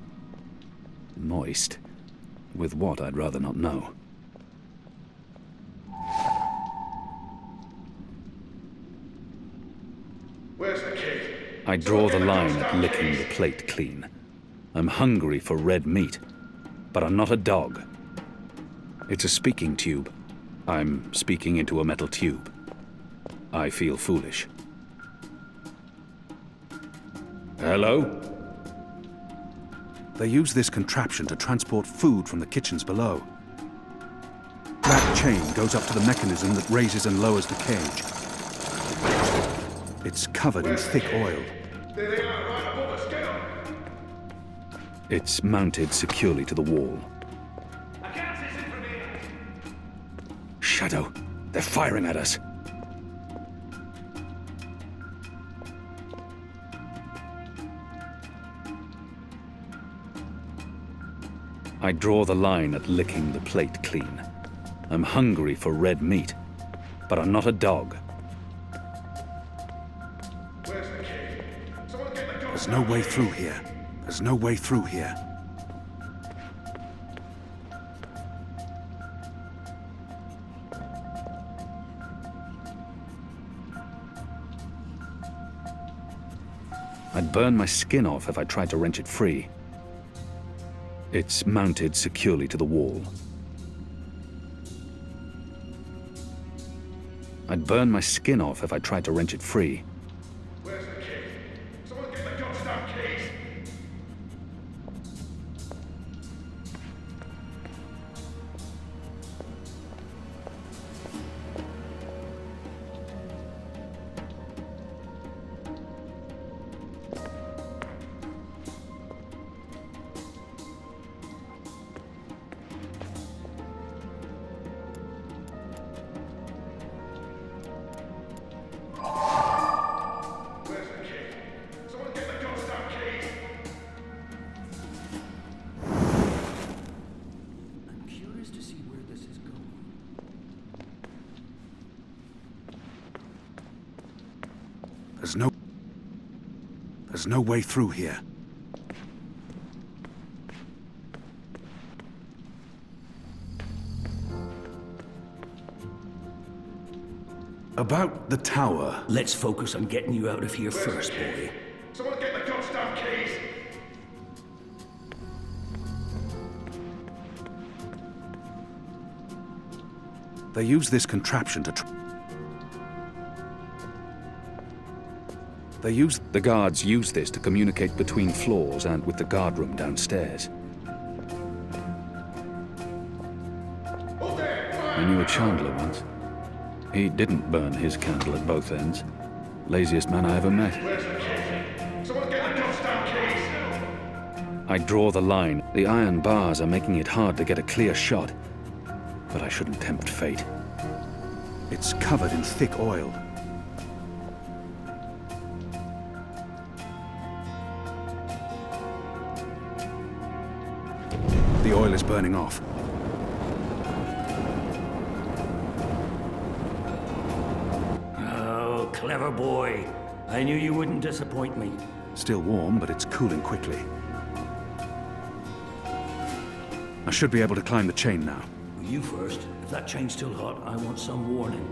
Moist. With what, I'd rather not know. Where's the key? I draw the line at licking the plate clean. I'm hungry for red meat, but I'm not a dog. It's a speaking tube. I'm speaking into a metal tube. I feel foolish. Hello? They use this contraption to transport food from the kitchens below. That chain goes up to the mechanism that raises and lowers the cage. It's covered in thick oil. There they are, right above us. Get 'em. It's mounted securely to the wall. I can't see it from here. Shadow, they're firing at us. I draw the line at licking the plate clean. I'm hungry for red meat, but I'm not a dog. Where's the key? Someone get the door. There's no way through here. There's no way through here. I'd burn my skin off if I tried to wrench it free. It's mounted securely to the wall. I'd burn my skin off if I tried to wrench it free. Where's the key? Someone get the goddamn keys. Where's the key? Someone get the goddamn keys. I'm curious to see where this is going. There's no way through here. About the tower. Let's focus on getting you out of here Where's the first, key? boy. Someone get the goddamn keys. They use this contraption to The guards use this to communicate between floors and with the guardroom downstairs. Up there. I knew a Chandler once. He didn't burn his candle at both ends. Laziest man I ever met. Where's the key? Someone get the goddamn keys. I draw the line. The iron bars are making it hard to get a clear shot. But I shouldn't tempt fate. It's covered in thick oil. The oil is burning off. Oh, clever boy. I knew you wouldn't disappoint me. Still warm, but it's cooling quickly. I should be able to climb the chain now. You first. If that chain's still hot, I want some warning.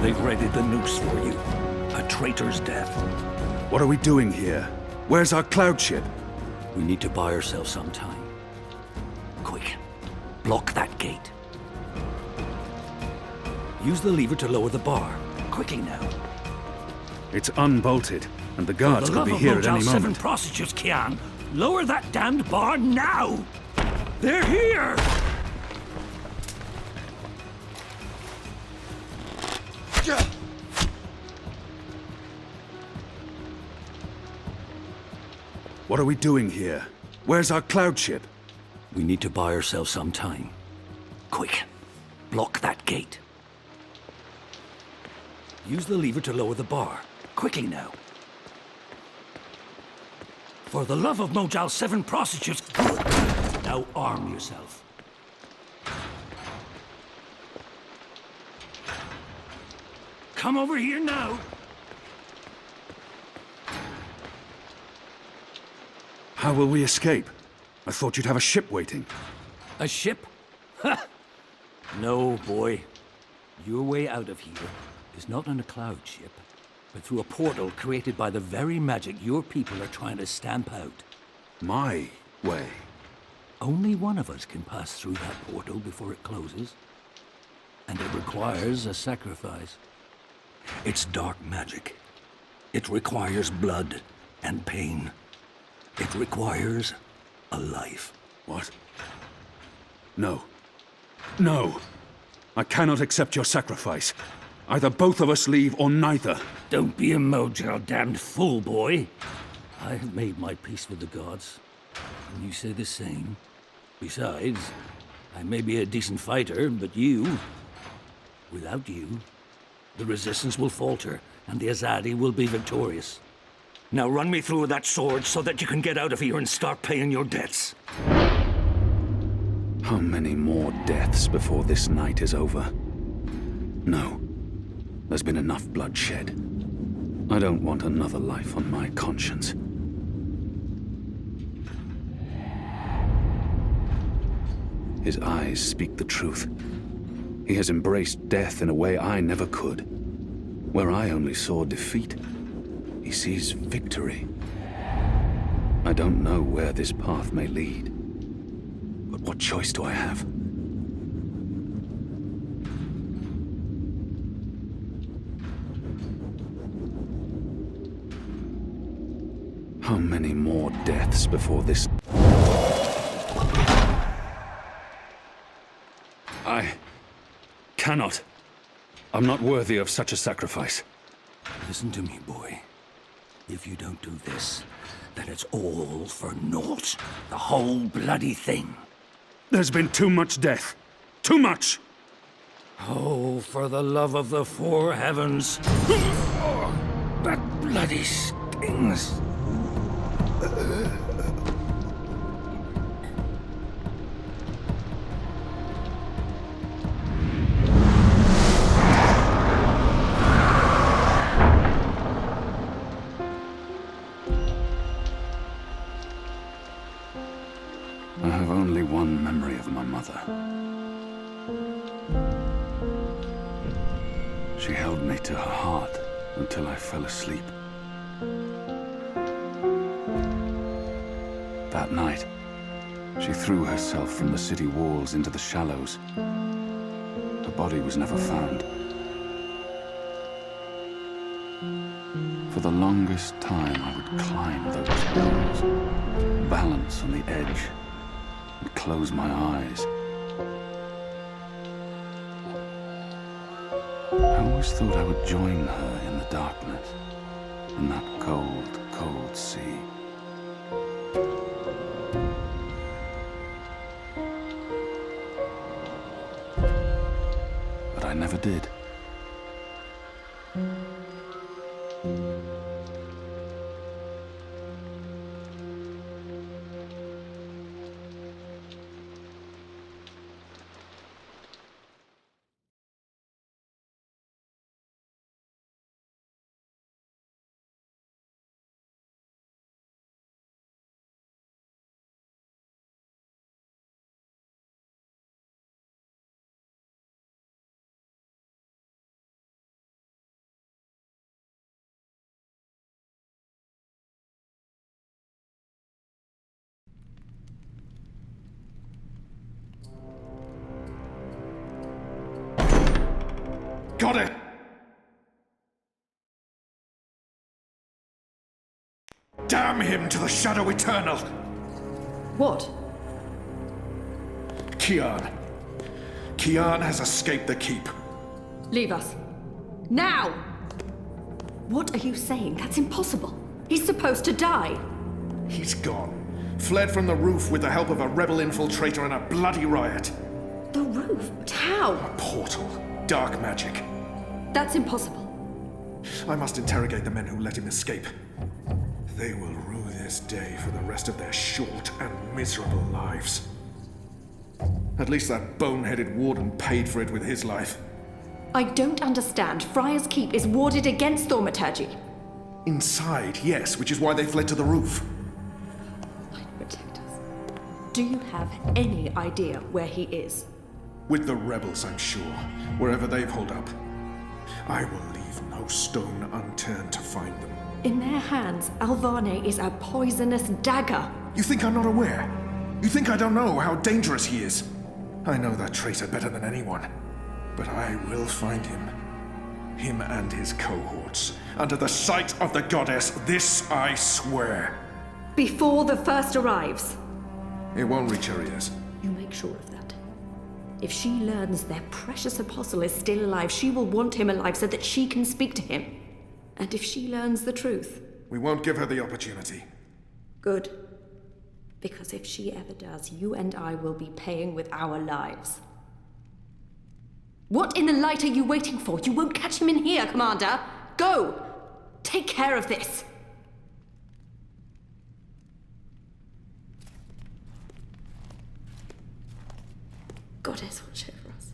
They've readied the noose for you. A traitor's death. What are we doing here? Where's our cloud ship? We need to buy ourselves some time. Quick. Block that gate. Use the lever to lower the bar. Quickly now. It's unbolted, and the guards could be here at any Seven moment. prostitutes, Kian. Lower that damned bar now! They're here! What are we doing here? Where's our cloud ship? We need to buy ourselves some time. Quick. Block that gate. Use the lever to lower the bar. Quickly now. For the love of Mojal 7 prostitutes. Now arm yourself. Come over here now. How will we escape? I thought you'd have a ship waiting. A ship? Ha! No, boy. Your way out of here is not on a cloud ship, but through a portal created by the very magic your people are trying to stamp out. My way. Only one of us can pass through that portal before it closes. and it requires a sacrifice. It's dark magic. It requires blood and pain. It requires a life. What? No. No! I cannot accept your sacrifice. Either both of us leave or neither. Don't be a mojo damned fool, boy. I have made my peace with the gods, and you say the same. Besides, I may be a decent fighter, but without you, the resistance will falter, and the Azadi will be victorious. Now run me through that sword so that you can get out of here and start paying your debts. How many more deaths before this night is over? No. There's been enough blood shed. I don't want another life on my conscience. His eyes speak the truth. He has embraced death in a way I never could. Where I only saw defeat, he sees victory. I don't know where this path may lead, but what choice do I have? How many more deaths before this? I cannot. I'm not worthy of such a sacrifice. Listen to me, boy. If you don't do this, then it's all for naught. The whole bloody thing. There's been too much death. Too much! Oh, for the love of the four heavens. Oh, that bloody stings. I have only one memory of my mother. She held me to her heart until I fell asleep. That night, she threw herself from the city walls into the shallows. Her body was never found. For the longest time, I would climb those walls, balance on the edge, and close my eyes. I always thought I would join her in the darkness, in that cold, cold sea. But I never did. Got it! Damn him to the Shadow Eternal! What? Kian. Kian has escaped the keep. Leave us. Now! What are you saying? That's impossible. He's supposed to die. He's gone. Fled from the roof with the help of a rebel infiltrator and a bloody riot. The roof? But how? A portal. Dark magic. That's impossible. I must interrogate the men who let him escape. They will rue this day for the rest of their short and miserable lives. At least that boneheaded warden paid for it with his life. I don't understand. Friar's Keep is warded against thaumaturgy. Inside, yes, which is why they fled to the roof. Protect us. Do you have any idea where he is? With the rebels, I'm sure. Wherever they've holed up. I will leave no stone unturned to find them. In their hands, Alvane is a poisonous dagger. You think I'm not aware? You think I don't know how dangerous he is? I know that traitor better than anyone. But I will find him. Him and his cohorts. Under the sight of the goddess, this I swear. Before the first arrives. It won't reach her ears. You make sure of that. If she learns their precious apostle is still alive, she will want him alive so that she can speak to him. And if she learns the truth... We won't give her the opportunity. Good. Because if she ever does, you and I will be paying with our lives. What in the light are you waiting for? You won't catch him in here, Commander! Go! Take care of this! Goddess watch over us.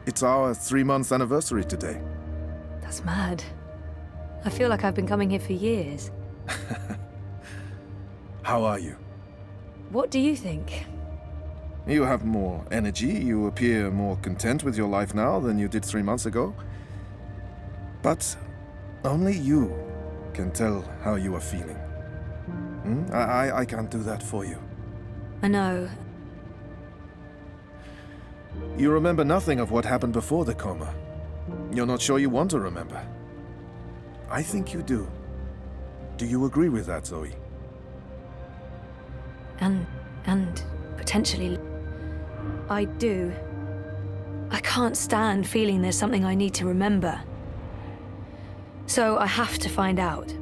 It's our 3-month anniversary today. That's mad. I feel like I've been coming here for years. How are you? What do you think? You have more energy, you appear more content with your life now than you did 3 months ago. But only you can tell how you are feeling. I can't do that for you. I know. You remember nothing of what happened before the coma. You're not sure you want to remember. I think you do. Do you agree with that, Zoe? And potentially... I do. I can't stand feeling there's something I need to remember. So I have to find out.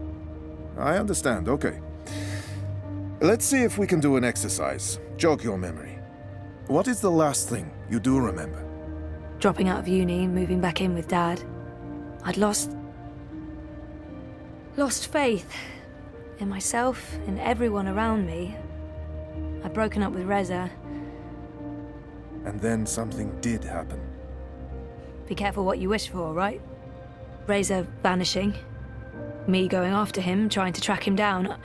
I understand, okay. Let's see if we can do an exercise. Jog your memory. What is the last thing you do remember? Dropping out of uni, moving back in with Dad. I'd lost faith in myself, in everyone around me. I'd broken up with Reza. And then something did happen. Be careful what you wish for, right? Reza vanishing. Me going after him, trying to track him down.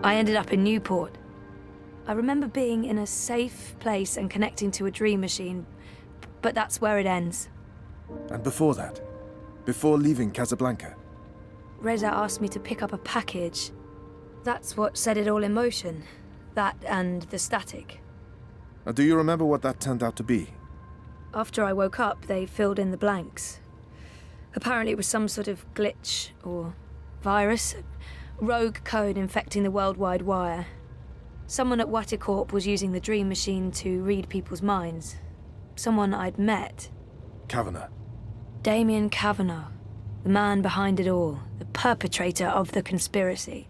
I ended up in Newport. I remember being in a safe place and connecting to a dream machine, but that's where it ends. And before that? Before leaving Casablanca? Reza asked me to pick up a package. That's what set it all in motion. That and the static. Do you remember what that turned out to be? After I woke up, they filled in the blanks. Apparently it was some sort of glitch or virus, rogue code infecting the worldwide wire. Someone at Waticorp was using the dream machine to read people's minds. Someone I'd met. Kavanagh. Damien Kavanagh, the man behind it all, the perpetrator of the conspiracy.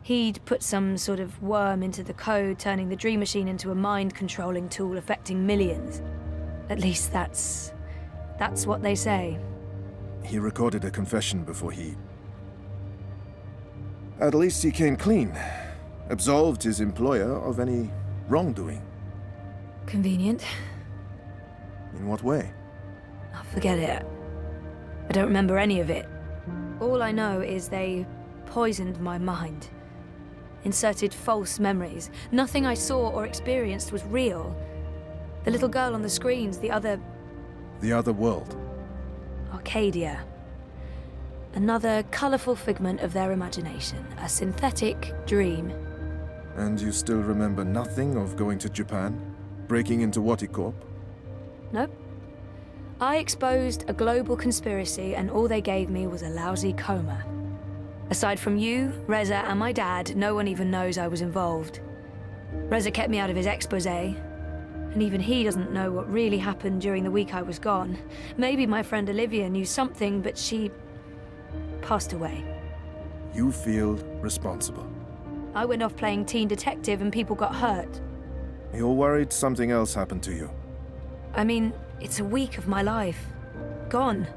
He'd put some sort of worm into the code, turning the dream machine into a mind-controlling tool affecting millions. At least that's what they say. He recorded a confession before he... At least he came clean. Absolved his employer of any wrongdoing. Convenient. In what way? Oh, forget it. I don't remember any of it. All I know is they poisoned my mind. Inserted false memories. Nothing I saw or experienced was real. The little girl on the screens, the other... The other world. Arcadia. Another colourful figment of their imagination. A synthetic dream. And you still remember nothing of going to Japan? Breaking into Waticorp? Nope. I exposed a global conspiracy and all they gave me was a lousy coma. Aside from you, Reza, and my dad, no one even knows I was involved. Reza kept me out of his exposé. And even he doesn't know what really happened during the week I was gone. Maybe my friend Olivia knew something, but she passed away. You feel responsible. I went off playing teen detective and people got hurt. You're worried something else happened to you. I mean, it's a week of my life. Gone.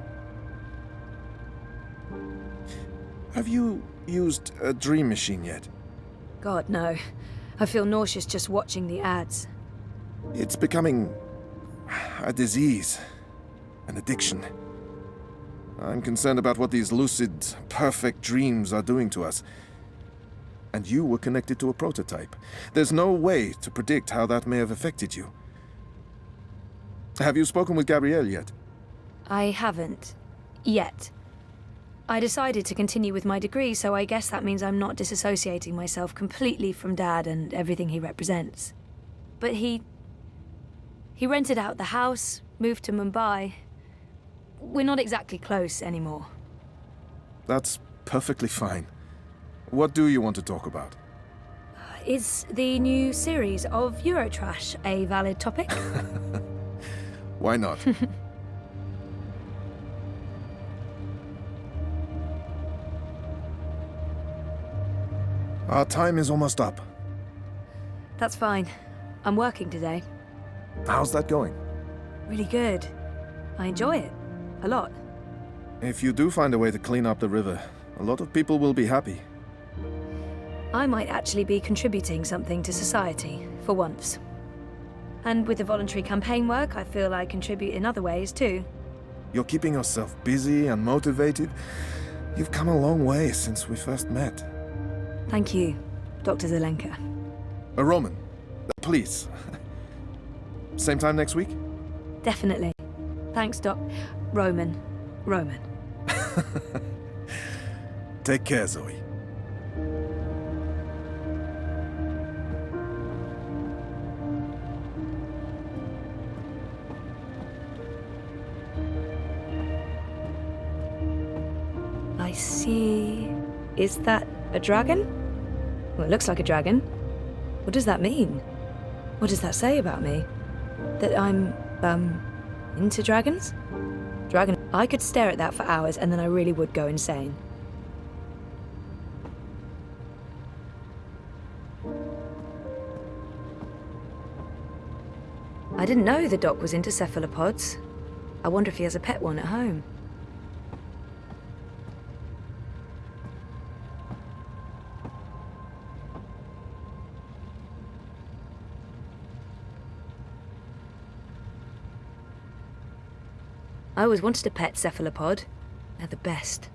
Have you used a dream machine yet? God, no. I feel nauseous just watching the ads. It's becoming a disease, an addiction. I'm concerned about what these lucid, perfect dreams are doing to us. And you were connected to a prototype. There's no way to predict how that may have affected you. Have you spoken with Gabrielle yet? I haven't. Yet. I decided to continue with my degree, so I guess that means I'm not disassociating myself completely from Dad and everything he represents. But he rented out the house, moved to Mumbai. We're not exactly close anymore. That's perfectly fine. What do you want to talk about? Is the new series of Eurotrash a valid topic? Why not? Our time is almost up. That's fine. I'm working today. How's that going? Really good. I enjoy it. A lot. If you do find a way to clean up the river, a lot of people will be happy. I might actually be contributing something to society, for once. And with the voluntary campaign work, I feel I contribute in other ways too. You're keeping yourself busy and motivated. You've come a long way since we first met. Thank you, Dr. Zelenka. Roman, please. Same time next week? Definitely. Thanks, Doc. Roman. Take care, Zoe. I see. Is that a dragon? Well, it looks like a dragon. What does that mean? What does that say about me? That I'm, into dragons? Dragon. I could stare at that for hours and then I really would go insane. I didn't know the doc was into cephalopods. I wonder if he has a pet one at home. I always wanted a pet cephalopod. They're the best.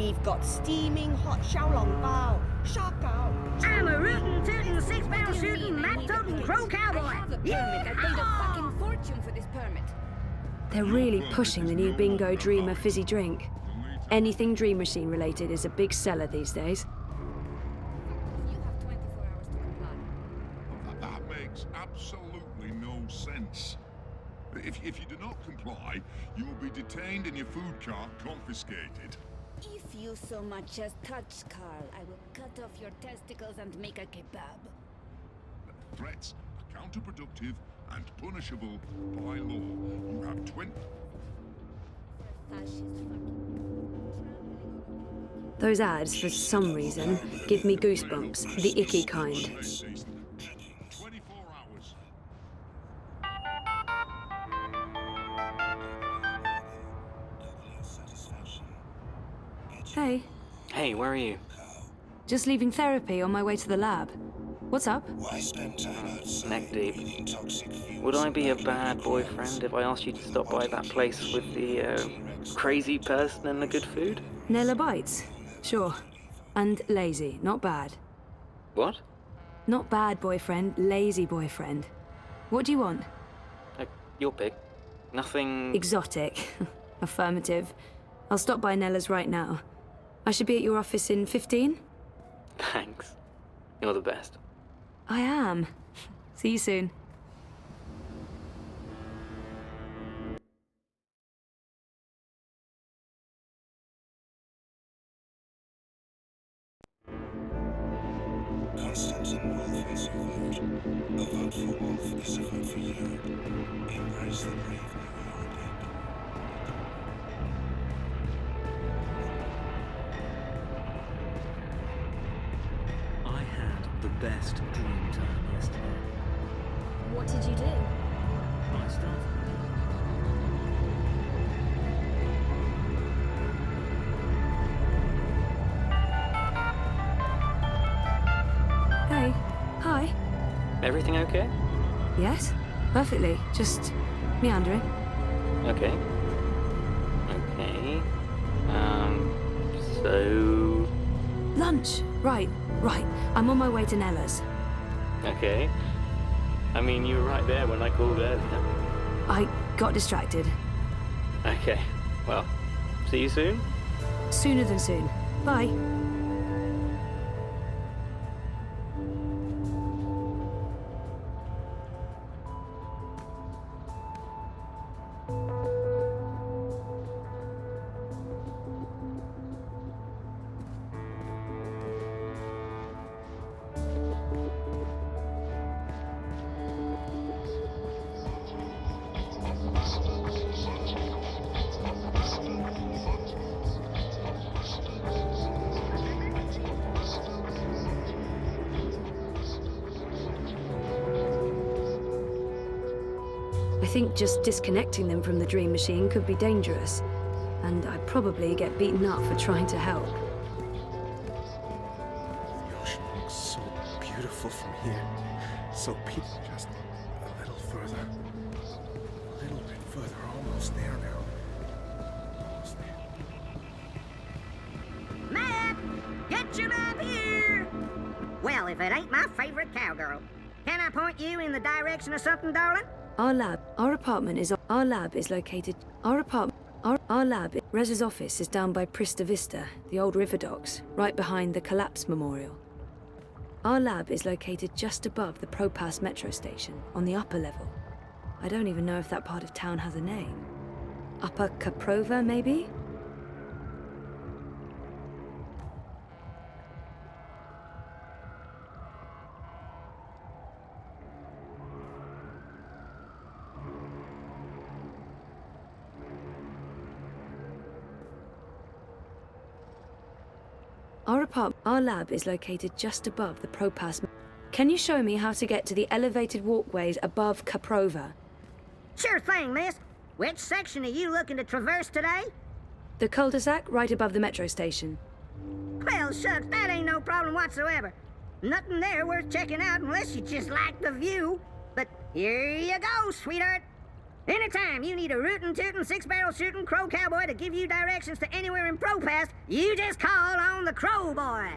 We've got steaming hot xiaolong bao, shark bao. I'm a rootin' tootin' 6-barrel shooting, map toting crow cowboy. I have a permit. I paid a fucking fortune for this permit. They're really pushing the new Bingo Dreamer fizzy drink. Anything Dream Machine related is a big seller these days. You have 24 hours to comply. That makes absolutely no sense. If you do not comply, you will be detained and your food cart confiscated. If you so much as touch Carl, I will cut off your testicles and make a kebab. Threats are counterproductive and punishable by law. You have 20... Those ads, for some reason, give me goosebumps, the icky kind. 24 hours. Hey, Hey, where are you? just leaving therapy on my way to the lab. What's up? Neck deep. Would I be a bad boyfriend if I asked you to stop by that place with the crazy person and the good food? Nella bites? Sure. And lazy, not bad. What? Not bad boyfriend, lazy boyfriend. What do you want? Your pick. Nothing... Exotic. Affirmative. I'll stop by Nella's right now. I should be at your office in 15? Thanks. You're the best. I am. See you soon. Constantine Wolf is a vote. A vote for Wolf is a vote for you. Embrace the brave new European. I had the best dream time yesterday. What did you do? I started. Hey. Hi. Everything okay? Yes? Perfectly. Just meandering. Okay. Okay. So... Lunch. Right. I'm on my way to Nella's. Okay. I mean, you were right there when I called earlier. I got distracted. Okay. Well, see you soon? Sooner than soon. Bye. I think just disconnecting them from the Dream Machine could be dangerous, and I'd probably get beaten up for trying to help. The ocean looks so beautiful from here. So peaceful. Just a little further. A little bit further. Almost there now. Almost there. Matt, get your map here. Well, if it ain't my favorite cowgirl. Can I point you in the direction of something, darling? Our lab is located. Our lab, Rez's office is down by Prista Vista, the old river docks, right behind the Collapse Memorial. Our lab is located just above the Propass metro station, on the upper level. I don't even know if that part of town has a name. Upper Caprova, maybe? Our lab is located just above the Propass. Can you show me how to get to the elevated walkways above Caprova? Sure thing, miss. Which section are you looking to traverse today? The cul-de-sac right above the metro station. Well, shucks, that ain't no problem whatsoever. Nothing there worth checking out unless you just like the view. But here you go, sweetheart. Anytime you need a rootin' tootin' six-barrel shooting crow cowboy to give you directions to anywhere in Propast, you just call on the Crow Boy.